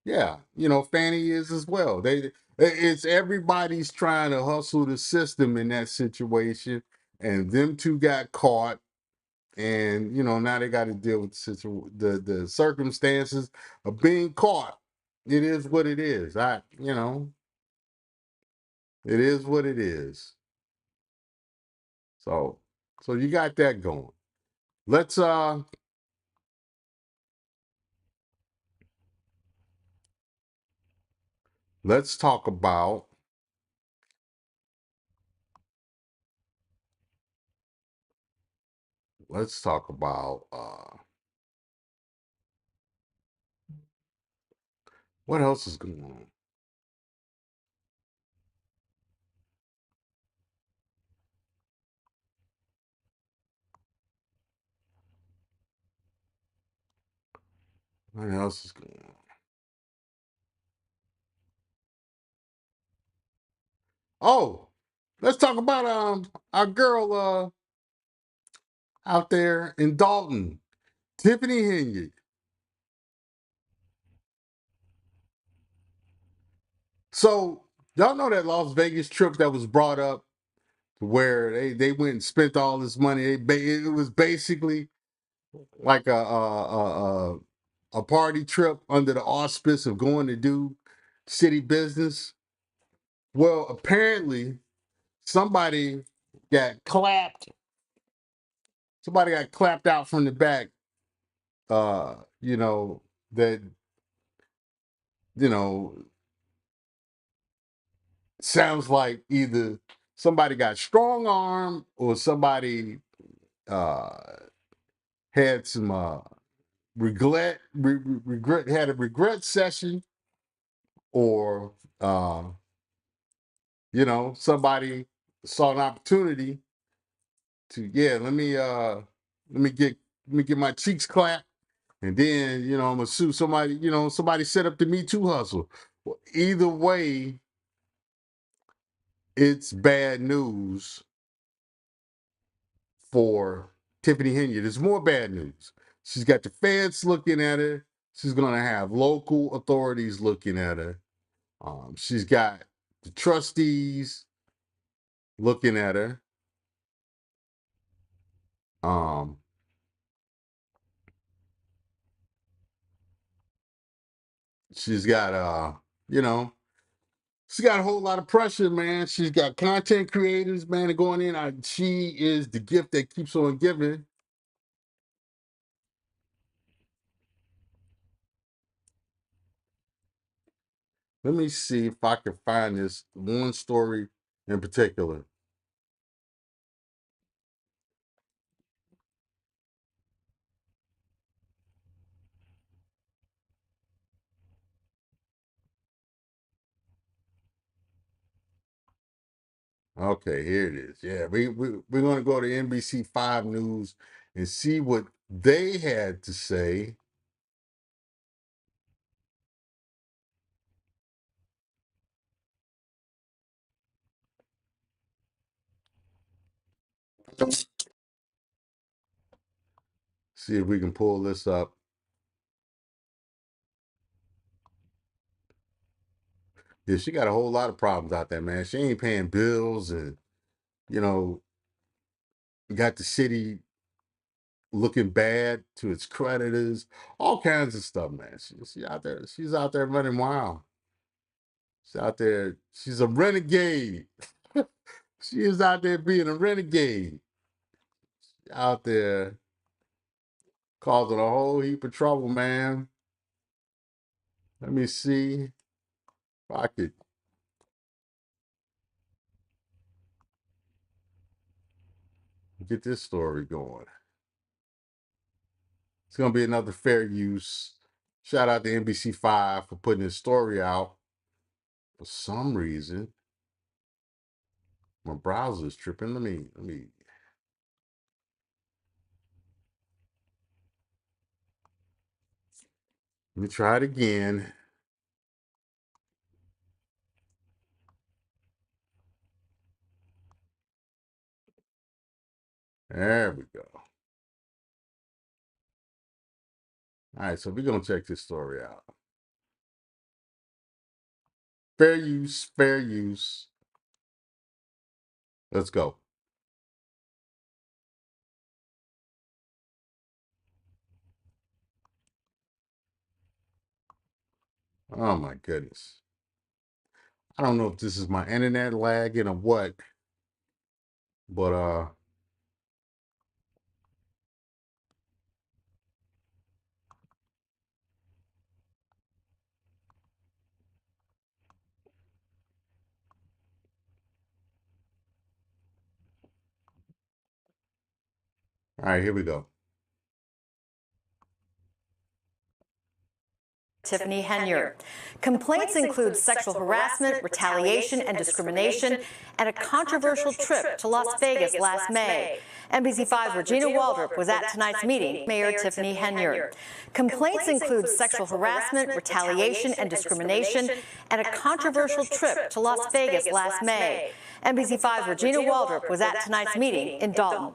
[SPEAKER 3] Yeah, you know, Fannie is as well. It's everybody's trying to hustle the system in that situation, and them two got caught, and you know now they got to deal with the circumstances of being caught. It is what it is. You know, it is what it is. So, so you got that going. Let's let's talk about let's talk about what else is going on. What else is going on? Oh, let's talk about our girl out there in Dalton, Tiffany Henyard. So y'all know that Las Vegas trip that was brought up where they went and spent all this money. It was basically like a party trip under the auspice of going to do city business. Well, apparently somebody got clapped. Somebody got clapped out from the back. You know that you know sounds like either somebody got strong arm or somebody uh had some regret had a regret session, or you know, somebody saw an opportunity to, yeah, let me get my cheeks clapped, and then you know I'm gonna sue somebody. You know, somebody set up the Me Too hustle. Well, either way, it's bad news for Tiffany Henyard. It's more bad news. She's got the feds looking at her. She's going to have local authorities looking at her. She's got the trustees looking at her. She's got she's got a whole lot of pressure, man. She's got content creators, man, going in. She is the gift that keeps on giving. Let me see if I can find this one story in particular. Okay, here it is. Yeah, we're going to go to NBC5 News and see what they had to say. See if we can pull this up. Yeah, she got a whole lot of problems out there, man. She ain't paying bills and, got the city looking bad to its creditors, all kinds of stuff, man. She's out there. She's out there running wild. She's out there. She's a renegade. She is out there being a renegade. Out there causing a whole heap of trouble, man. Let me see if I could get this story going. It's going to be another fair use. Shout out to NBC5 for putting this story out. For some reason, my browser's tripping. Let me try it again. There we go. All right, so we're going to check this story out. Fair use, fair use. Let's go. Oh my goodness. I don't know if this is my internet lagging or what, but all right, here we go.
[SPEAKER 6] Tiffany Henyer. Complaints include sexual harassment, retaliation, and discrimination, and a controversial trip to Las Vegas last May. NBC5's Regina Waldrop was at tonight's meeting, Mayor Tiffany Henyer. Complaints include sexual harassment, retaliation, and discrimination, and a controversial trip to Las Vegas last May. NBC5's Regina Waldrop was at tonight's meeting in Dalton.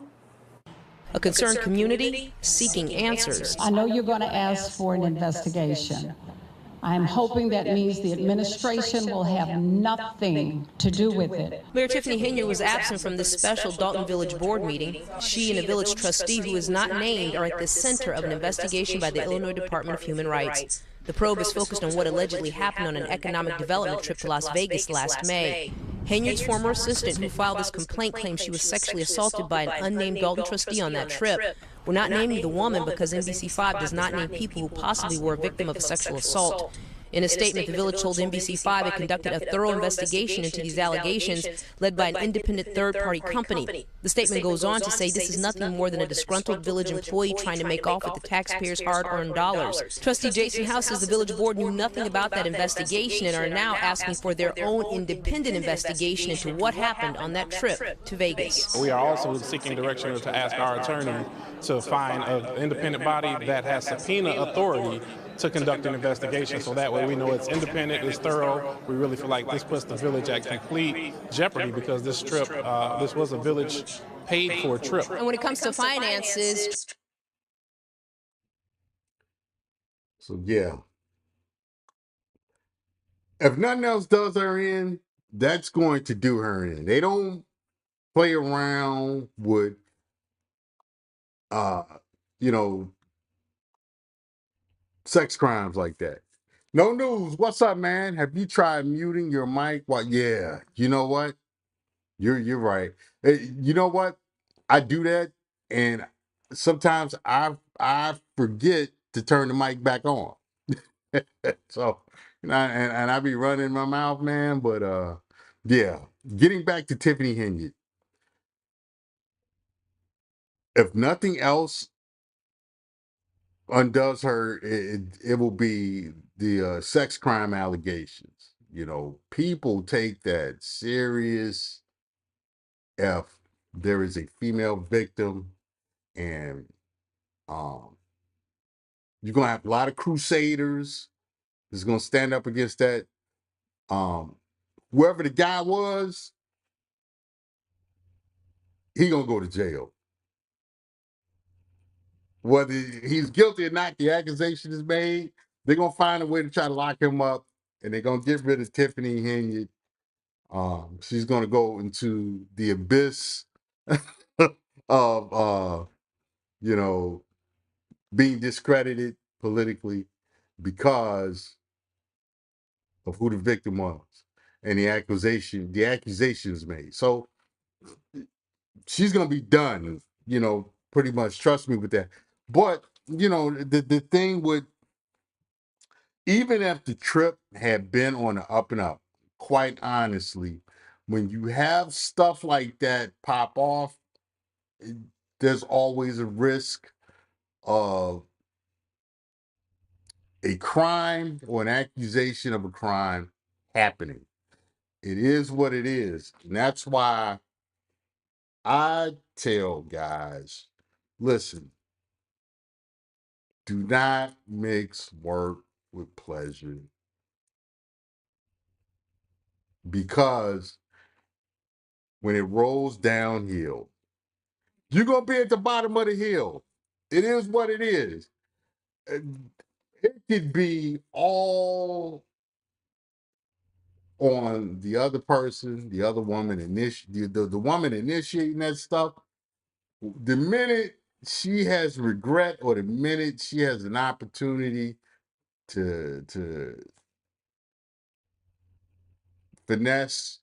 [SPEAKER 7] A concerned community seeking answers.
[SPEAKER 8] I know you're going to ask for an investigation. I'm hoping that means the administration will have nothing to do with it.
[SPEAKER 7] Mayor Tiffany Henyer was absent from this special Dalton Village Board meeting. She and a village trustee who is not named are at the center of an investigation by the Illinois Department of Human Rights. The probe is focused on what allegedly happened on an economic development trip to Las Vegas last May. Henyard's former assistant who filed this complaint claims she was sexually assaulted by an unnamed Dalton trustee on that trip. We're not naming the woman because NBC5 does not name people who possibly were a victim of a sexual assault. In a statement, the village told NBC5 it conducted a thorough investigation into these allegations led by an independent third-party company. The statement goes on to say this is nothing more than a disgruntled village employee trying to make off with the taxpayers' hard-earned dollars. Trustee Jason House says the village board knew nothing about that investigation and are now asking for their own independent investigation into what happened on that trip to Vegas.
[SPEAKER 9] We are also seeking direction to ask our attorney to find an independent body that has subpoena authority to conduct an investigation, so that way we know it's independent, it's thorough. We really feel like this puts the village at complete jeopardy because this trip, this was a village paid for trip.
[SPEAKER 7] And when it comes to finances,
[SPEAKER 3] So yeah, if nothing else does her in, that's going to do her in. They don't play around with, uh, you know, sex crimes like that. No news. What's up, man? Have you tried muting your mic? Well, yeah. You know what? You're right. You know what? I do that, and sometimes I forget to turn the mic back on. So, and I be running my mouth, man. But yeah. Getting back to Tiffany Henry. If nothing else undoes her, it will be the sex crime allegations. You know, people take that serious. If there is a female victim, and um, you're gonna have a lot of crusaders that's gonna stand up against that. Um, Whoever the guy was, he gonna go to jail. Whether he's guilty or not, the accusation is made. They're gonna find a way to try to lock him up, and they're gonna get rid of Tiffany Henry. She's gonna go into the abyss of you know, being discredited politically because of who the victim was and the accusations made. So she's gonna be done, you know, pretty much. Trust me with that. But you know, the thing with, even if the trip had been on the up and up, quite honestly, when you have stuff like that pop off, there's always a risk of a crime or an accusation of a crime happening. It is what it is. And that's why I tell guys, listen, do not mix work with pleasure, because when it rolls downhill, you're going to be at the bottom of the hill. It is what it is. It could be all on the other person, the other woman, the woman initiating that stuff. The minute she has regret, or the minute she has an opportunity to finesse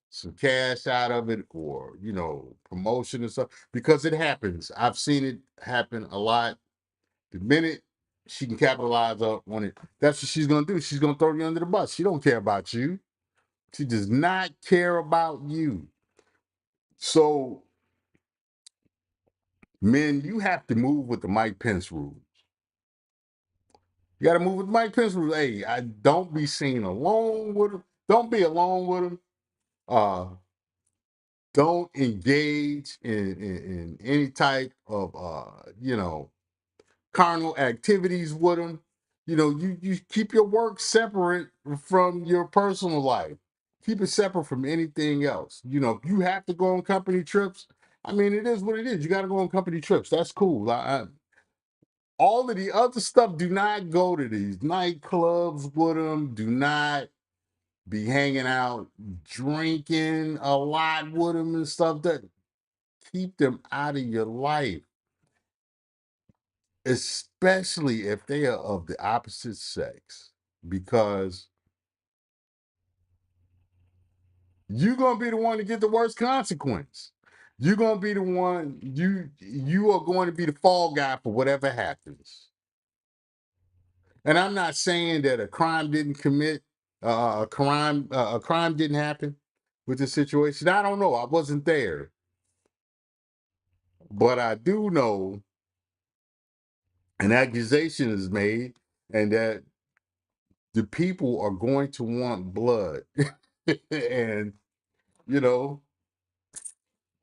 [SPEAKER 3] some cash out of it, or you know, promotion and stuff, because it happens. I've seen it happen a lot. The minute she can capitalize up on it, that's what she's gonna do. She's gonna throw you under the bus. She don't care about you. She does not care about you. So, men, you have to move with the Mike Pence rules. You got to move with Mike Pence rules. Hey, I don't be seen alone with him. Don't be alone with him. Uh, don't engage in any type of you know, carnal activities with him. You know, you keep your work separate from your personal life. Keep it separate from anything else. You know, if you have to go on company trips, I mean, it is what it is. You got to go on company trips. That's cool. All of the other stuff, do not go to these nightclubs with them. Do not be hanging out, drinking a lot with them and stuff. That, keep them out of your life, especially if they are of the opposite sex, because you're gonna be the one to get the worst consequence. You're gonna be the one. You are going to be the fall guy for whatever happens. And I'm not saying that a crime didn't commit, a crime didn't happen with the situation. I don't know. I wasn't there, but I do know an accusation is made, and that the people are going to want blood, and you know,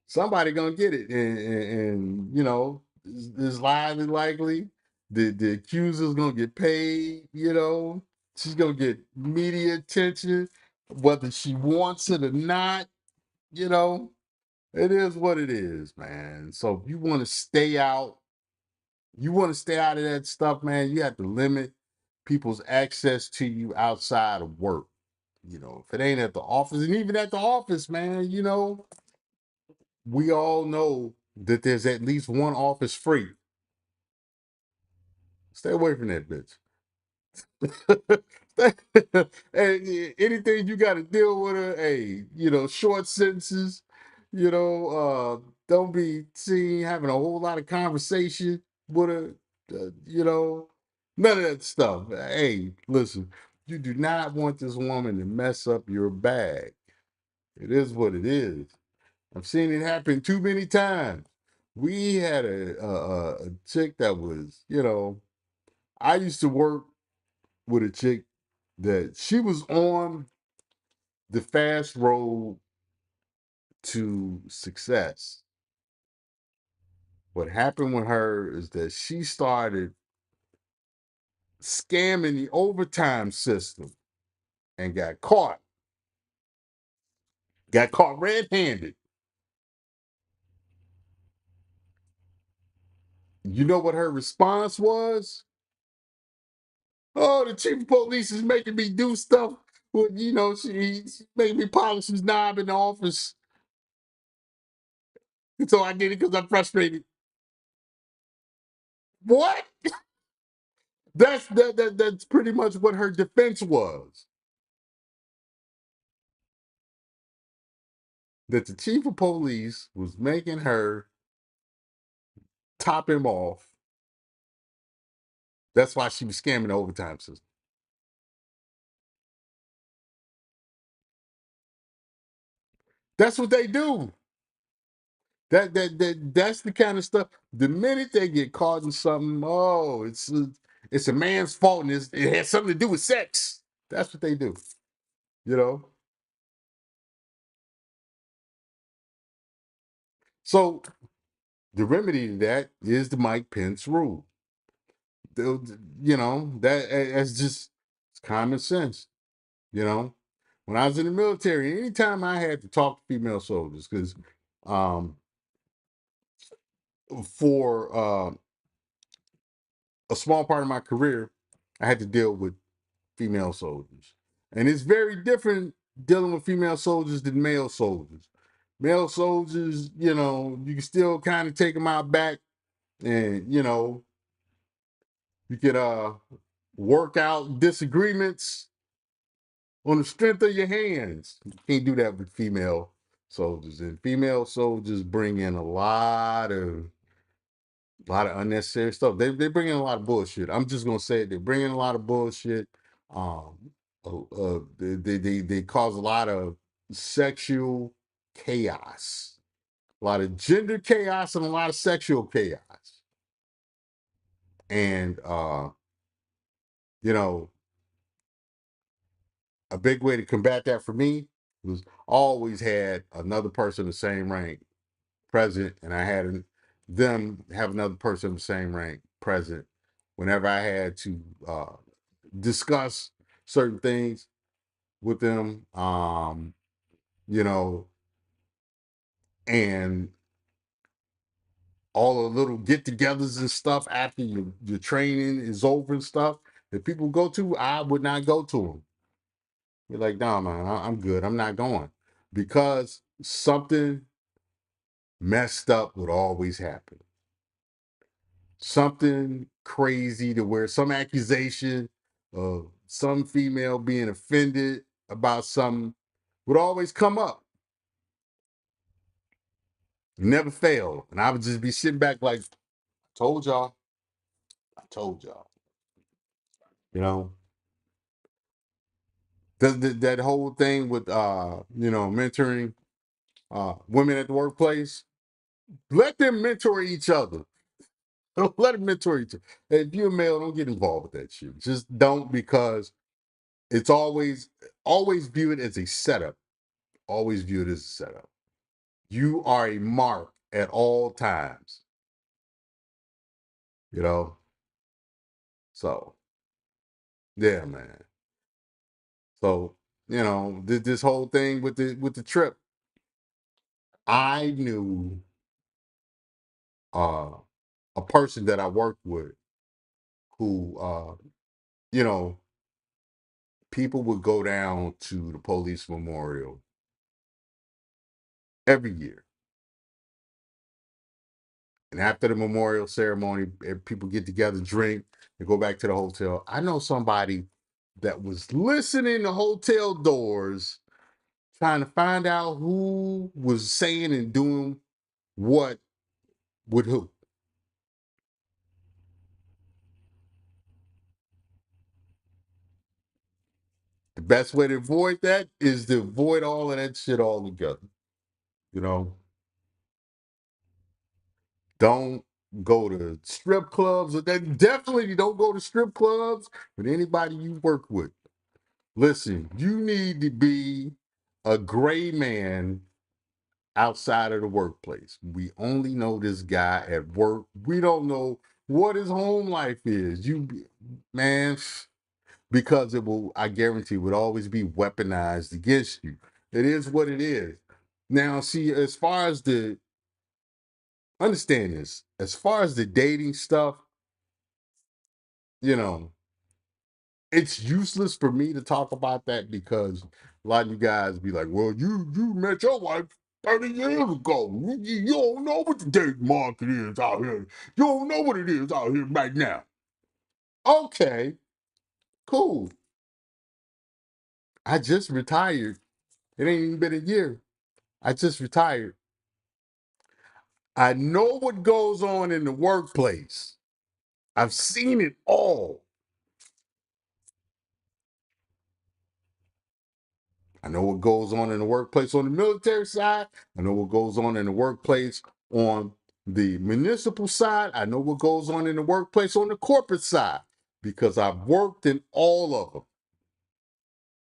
[SPEAKER 3] somebody gonna get it, and you know, it's highly likely the accuser's gonna get paid. You know, she's gonna get media attention, whether she wants it or not. You know, it is what it is, man. So if you want to stay out, You want to stay out of that stuff, man, you have to limit people's access to you outside of work. You know, if it ain't at the office, and even at the office, man, you know, we all know that there's at least one office free. Stay away from that bitch. Hey, anything you got to deal with her, hey, you know, short sentences, you know, don't be seen having a whole lot of conversation with her, you know, none of that stuff. Hey, listen, you do not want this woman to mess up your bag. It is what it is. I've seen it happen too many times. We had a chick that was, you know, I used to work with a chick that she was on the fast road to success. What happened with her is that she started scamming the overtime system and got caught. Got caught red-handed. You know what her response was? Oh, the chief of police is making me do stuff. Well, you know, she's making me polish his knob in the office. And so I did it because I'm frustrated. What? That's pretty much what her defense was. That the chief of police was making her top him off. That's why she was scamming the overtime system. That's what they do. That's the kind of stuff. The minute they get caught in something, oh, it's a man's fault and it has something to do with sex. That's what they do. You know. So the remedy to that is the Mike Pence rule. You know that's just it's common sense. You know, when I was in the military, anytime I had to talk to female soldiers, because um, for a small part of my career, I had to deal with female soldiers. And it's very different dealing with female soldiers than male soldiers. Male soldiers, you know, you can still kind of take them out back and, you know, you could work out disagreements on the strength of your hands. You can't do that with female soldiers. And female soldiers bring in a lot of unnecessary stuff. They bring in a lot of bullshit. I'm just gonna say it. They bring in a lot of bullshit. They cause a lot of sexual chaos, a lot of gender chaos, and a lot of sexual chaos. And you know, a big way to combat that for me was always had another person the same rank present, and I had them have another person the same rank present whenever I had to discuss certain things with them. You know, and all the little get-togethers and stuff after your training is over and stuff that people go to, I would not go to them. You're like, nah, man, I'm good. I'm not going because something messed up would always happen. Something crazy to where some accusation of some female being offended about something would always come up. Never fail. And I would just be sitting back like, told y'all. I told y'all. You know, that whole thing with you know, mentoring women at the workplace, let them mentor each other. Let them mentor each other. If you're a male, don't get involved with that shit. Just don't, because it's always view it as a setup. Always view it as a setup. You are a mark at all times. You know? So yeah, man. So, you know, this whole thing with the trip, I knew a person that I worked with who, you know, people would go down to the police memorial every year. And after the memorial ceremony, people get together, drink, and go back to the hotel. I know somebody that was listening to hotel doors, trying to find out who was saying and doing what with who. The best way to avoid that is to avoid all of that shit altogether. You know, don't go to strip clubs. Definitely don't go to strip clubs with anybody you work with. Listen, you need to be a gray man outside of the workplace. We only know this guy at work. We don't know what his home life is. Man, because it will, I guarantee, would always be weaponized against you. It is what it is. Now, see, as far as understand this, as far as the dating stuff, you know, it's useless for me to talk about that because a lot of you guys be like, well, you met your wife 30 years ago. You don't know what the dating market is out here. You don't know what it is out here right now. Okay, cool. I just retired. It ain't even been a year. I just retired. I know what goes on in the workplace. I've seen it all. I know what goes on in the workplace on the military side. I know what goes on in the workplace on the municipal side. I know what goes on in the workplace on the corporate side because I've worked in all of them.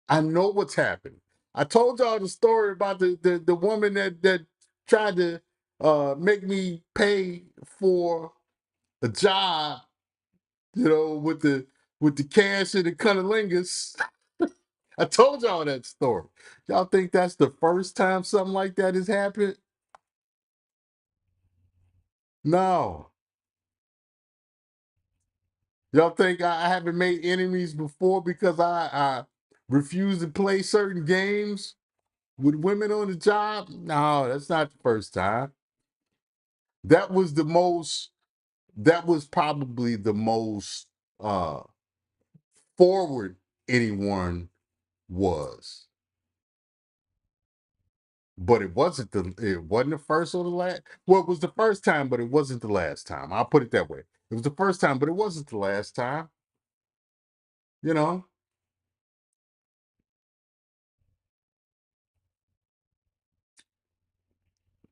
[SPEAKER 3] I know what's happening. I told y'all the story about the woman that tried to make me pay for a job, with the cash and the cunnilingus. I told y'all that story. Y'all think that's the first time something like that has happened? No. Y'all think I haven't made enemies before because I refuse to play certain games with women on the job? No, that's not the first time. That was probably the most uh forward anyone was. But it wasn't the first or the last. Well, it was the first time, but it wasn't the last time. I'll put it that way. It was the first time, but it wasn't the last time. You know,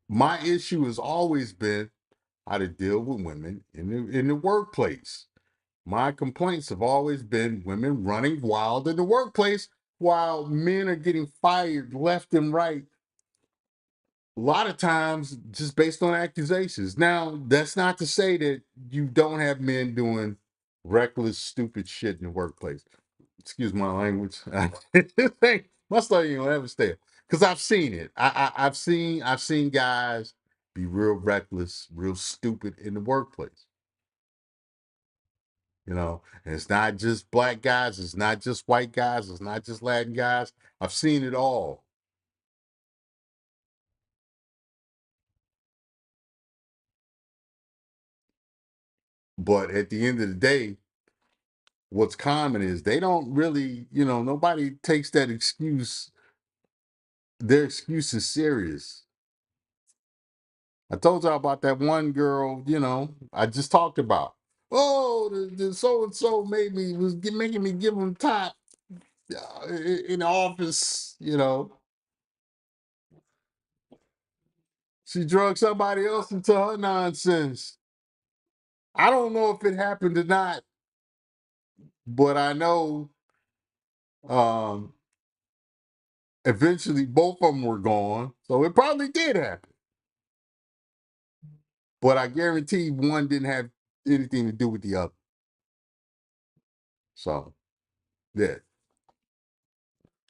[SPEAKER 3] my issue has always been how to deal with women in the workplace. My complaints have always been women running wild in the workplace while men are getting fired left and right. A lot of times just based on accusations. Now, that's not to say that you don't have men doing reckless, stupid shit in the workplace. Excuse my language. My story ain't gonna ever stay. Because I've seen it. I've seen guys be real reckless, real stupid in the workplace. And it's not just black guys, it's not just white guys, it's not just Latin guys. I've seen it all. But at the end of the day, what's common is they don't really, nobody takes their excuse is serious. I told y'all about that one girl, I just talked about. Oh, the so and so making me give them top in the office. She drug somebody else into her nonsense. I don't know if it happened or not, but I know um, eventually both of them were gone. So it probably did happen. But I guarantee one didn't have anything to do with the other. So, yeah.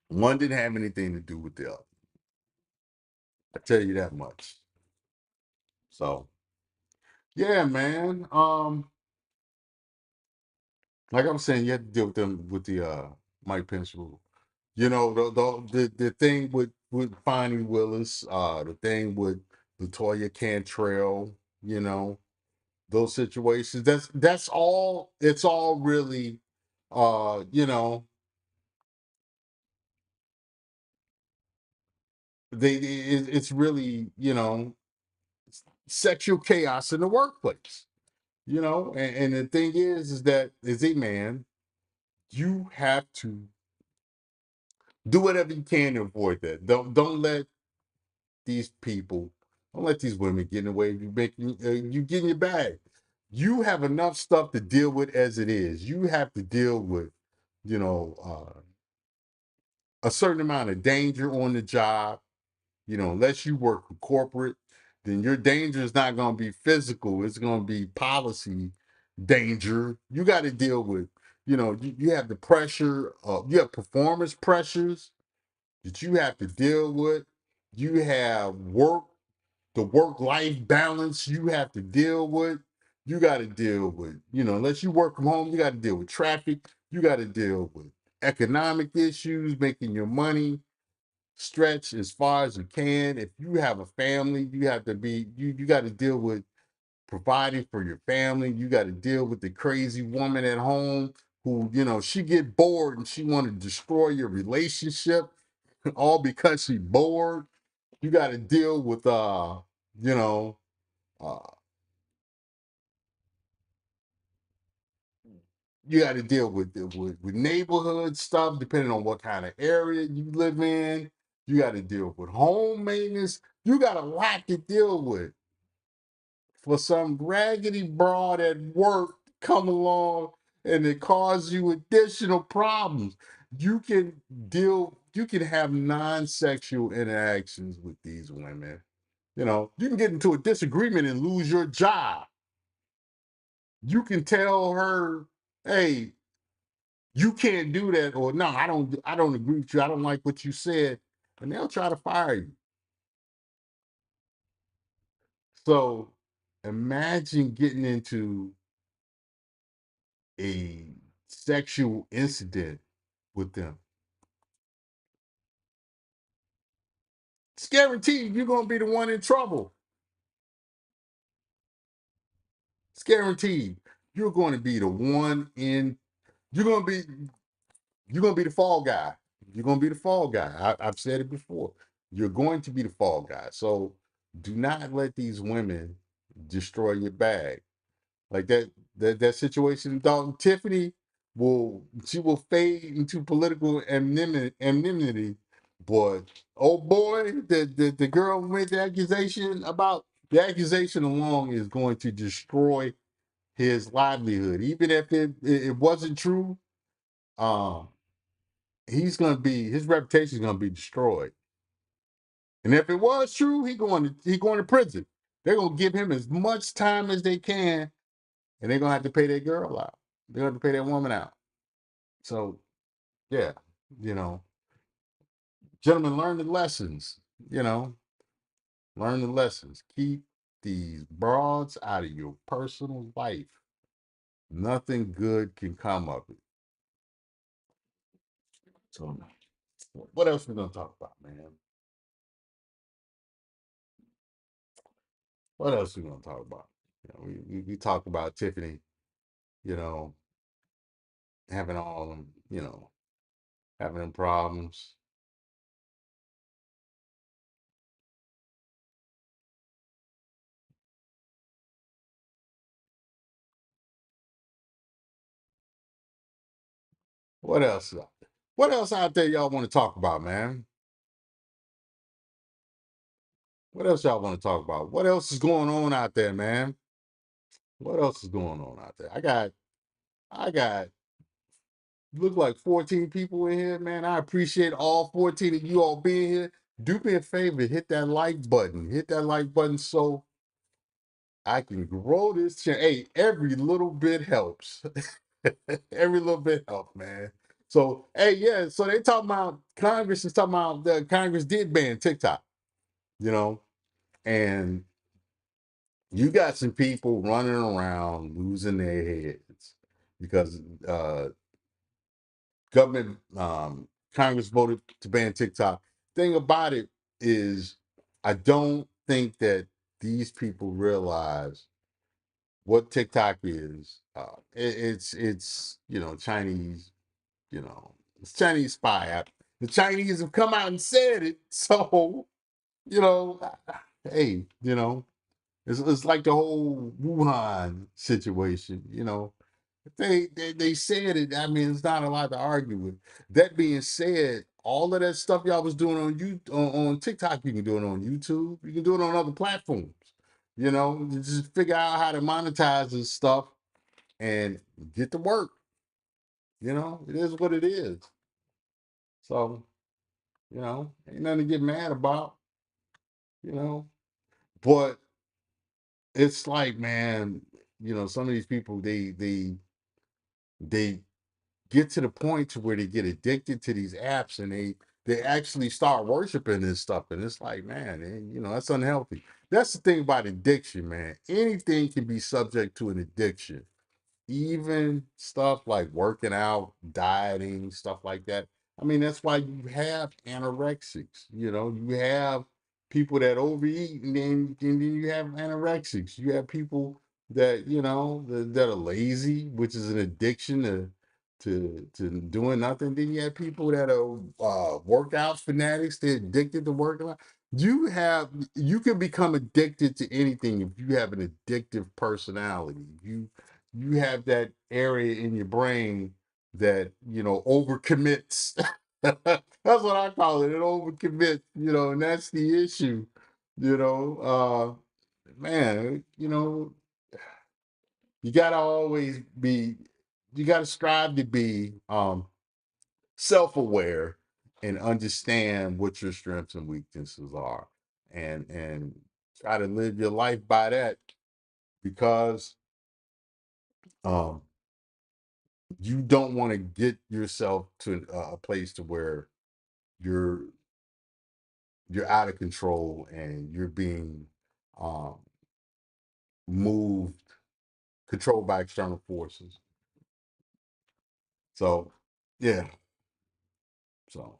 [SPEAKER 3] One didn't have anything to do with the other. I tell you that much. So, Yeah, man. Like I'm saying, you have to deal with them with the Mike Pence rule. You know, the thing with Fonnie Willis, the thing with Latoya Cantrell, you know, those situations. That's all. It's all really, you know, it's really, you know, sexual chaos in the workplace. You know, and the thing is that as a man, you have to do whatever you can to avoid that. Don't let these people, don't let these women get in the way of you making you get in your bag. You have enough stuff to deal with as it is. You have to deal with, you know, a certain amount of danger on the job. You know, unless you work for corporate, then your danger is not going to be physical. It's going to be policy danger. You got to deal with, you know, you have the pressure of, you have performance pressures that you have to deal with. You have the work-life balance you have to deal with. You got to deal with, you know, unless you work from home, you got to deal with traffic. You got to deal with economic issues, making your money stretch as far as you can. If you have a family, you have to be, you got to deal with providing for your family. You got to deal with the crazy woman at home who, you know, she get bored and she want to destroy your relationship all because she bored. You got to deal with, you know, uh, you got to deal with neighborhood stuff depending on what kind of area you live in. You got to deal with home maintenance. You got a lot to deal with for some raggedy broad at work to come along and it cause you additional problems. You can you can have non-sexual interactions with these women. You know, you can get into a disagreement and lose your job. You can tell her, hey, you can't do that, or no, I don't agree with you. I don't like what you said, and they'll try to fire you. So imagine getting into a sexual incident with them. It's guaranteed you're gonna be the one in trouble. It's guaranteed you're going to be the one in. You're gonna be you're gonna be the fall guy. You're gonna be the fall guy. I've said it before. You're going to be the fall guy. So do not let these women destroy your bag. Like that situation in Dalton, Tiffany she will fade into political anonymity. But oh boy, the girl who made the accusation alone is going to destroy his livelihood. Even if it wasn't true, um, his reputation is gonna be destroyed. And if it was true, he going to prison. They're gonna give him as much time as they can, and they're gonna have to pay that girl out. They're gonna have to pay that woman out. So yeah, you know, gentlemen, learn the lessons. You know, learn the lessons. Keep these broads out of your personal life. Nothing good can come of it. So what else we gonna talk about, man? What else we gonna talk about? You know, we talk about Tiffany, you know, having all them, you know, having them problems. What else? What else out there y'all want to talk about, man? What else y'all want to talk about? What else is going on out there, man? What else is going on out there? I got look like 14 people in here, man. I appreciate all 14 of you all being here. Do me a favor, hit that like button. Hit that like button so I can grow this channel. Hey, every little bit helps. Every little bit helps, man. So, hey, yeah. So they talking about Congress is talking about Congress did ban TikTok, you know, and You got some people running around losing their heads because government Congress voted to ban TikTok. Thing about it is, I don't think that these people realize what TikTok is. It's Chinese, it's Chinese spy app. The Chinese have come out and said it, so you know, hey, it's like the whole Wuhan situation. They said it. I mean, it's not a lot to argue with. That being said, all of that stuff y'all was doing on TikTok, you can do it on YouTube. You can do it on other platforms. You just figure out how to monetize this stuff and get to work. It is what it is. So, ain't nothing to get mad about. You know, but it's like, man, some of these people they get to the point to where they get addicted to these apps and they actually start worshiping this stuff, and it's like, man, that's unhealthy. That's the thing about addiction, man. Anything can be subject to an addiction, even stuff like working out, dieting, stuff like that. I mean, that's why you have anorexics. You have people that overeat, and then you have anorexics. You have people that that are lazy, which is an addiction to doing nothing. Then you have people that are workout fanatics. They're addicted to working out. You can become addicted to anything if you have an addictive personality. You have that area in your brain that overcommits. That's what I call it. It overcommits. And that's the issue. Man, you gotta always be. You gotta strive to be self-aware and understand what your strengths and weaknesses are, and try to live your life by that, because um you don't want to get yourself to a place to where you're you're out of control and you're being um moved, controlled by external forces. So yeah. So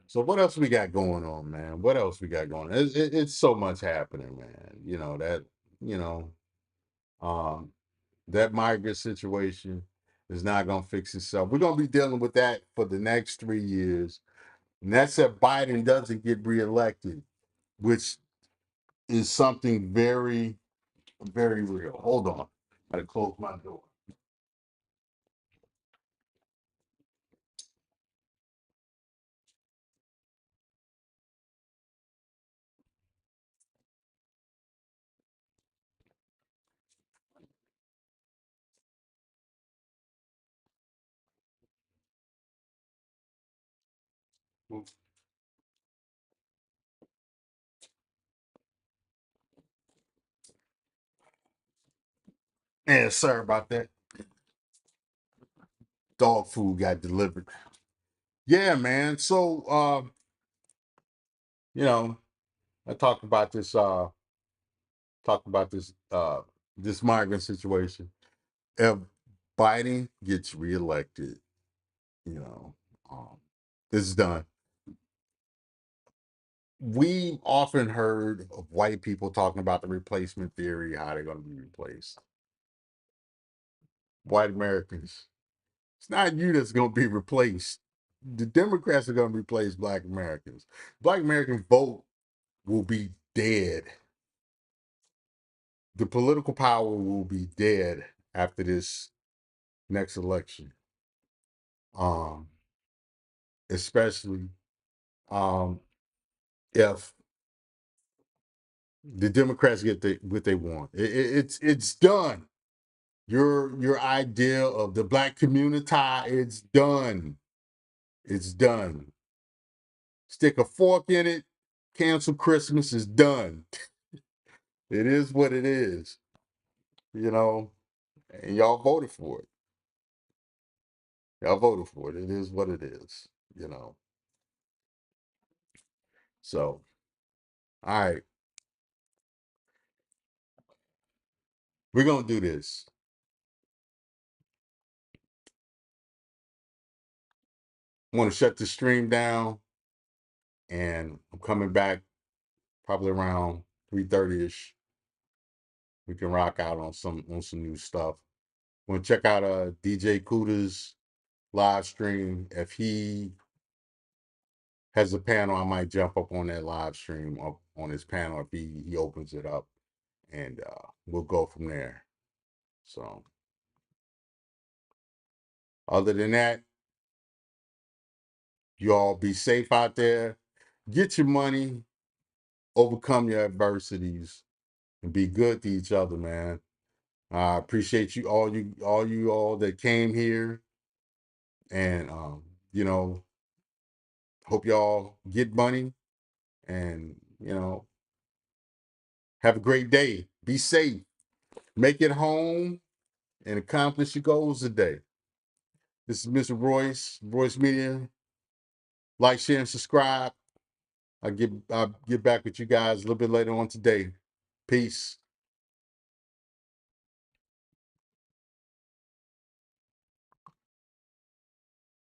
[SPEAKER 3] so what else we got going on, man? What else we got going on? It's so much happening, man. You know um that migrant situation is not going to fix itself. We're going to be dealing with that for the next 3 years. And that's if Biden doesn't get reelected, which is something very, very real. Hold on. I gotta close my door. Yeah, sorry about that. Dog food got delivered. Yeah, man. So you know, I talked about this migrant situation. If Biden gets reelected, you know, um, it's done. We often heard of white people talking about the replacement theory, how they're going to be replaced. White Americans, it's not you that's going to be replaced. The Democrats are going to replace Black Americans. Black American vote will be dead. The political power will be dead after this next election. Um, Especially if the Democrats get what they want. It's done. Your idea of the black community, it's done. It's done. Stick a fork in it, cancel Christmas, is done. It is what it is, and y'all voted for it. Y'all voted for it. It is what it is, you know. So, all right. We're gonna do this. I'm gonna shut the stream down, and I'm coming back probably around 3:30ish. We can rock out on some new stuff. I'm gonna check out DJ Kuda's live stream. If he has a panel, I might jump up on that live stream up on his panel if he opens it up, and we'll go from there. So other than that, you all be safe out there. Get your money, overcome your adversities, and be good to each other, man. I appreciate you all that came here, and you know, hope y'all get money, and you know, have a great day. Be safe. Make it home and accomplish your goals today. This is Mr. Royce Media. Like, share, and subscribe. I'll get back with you guys a little bit later on today. Peace.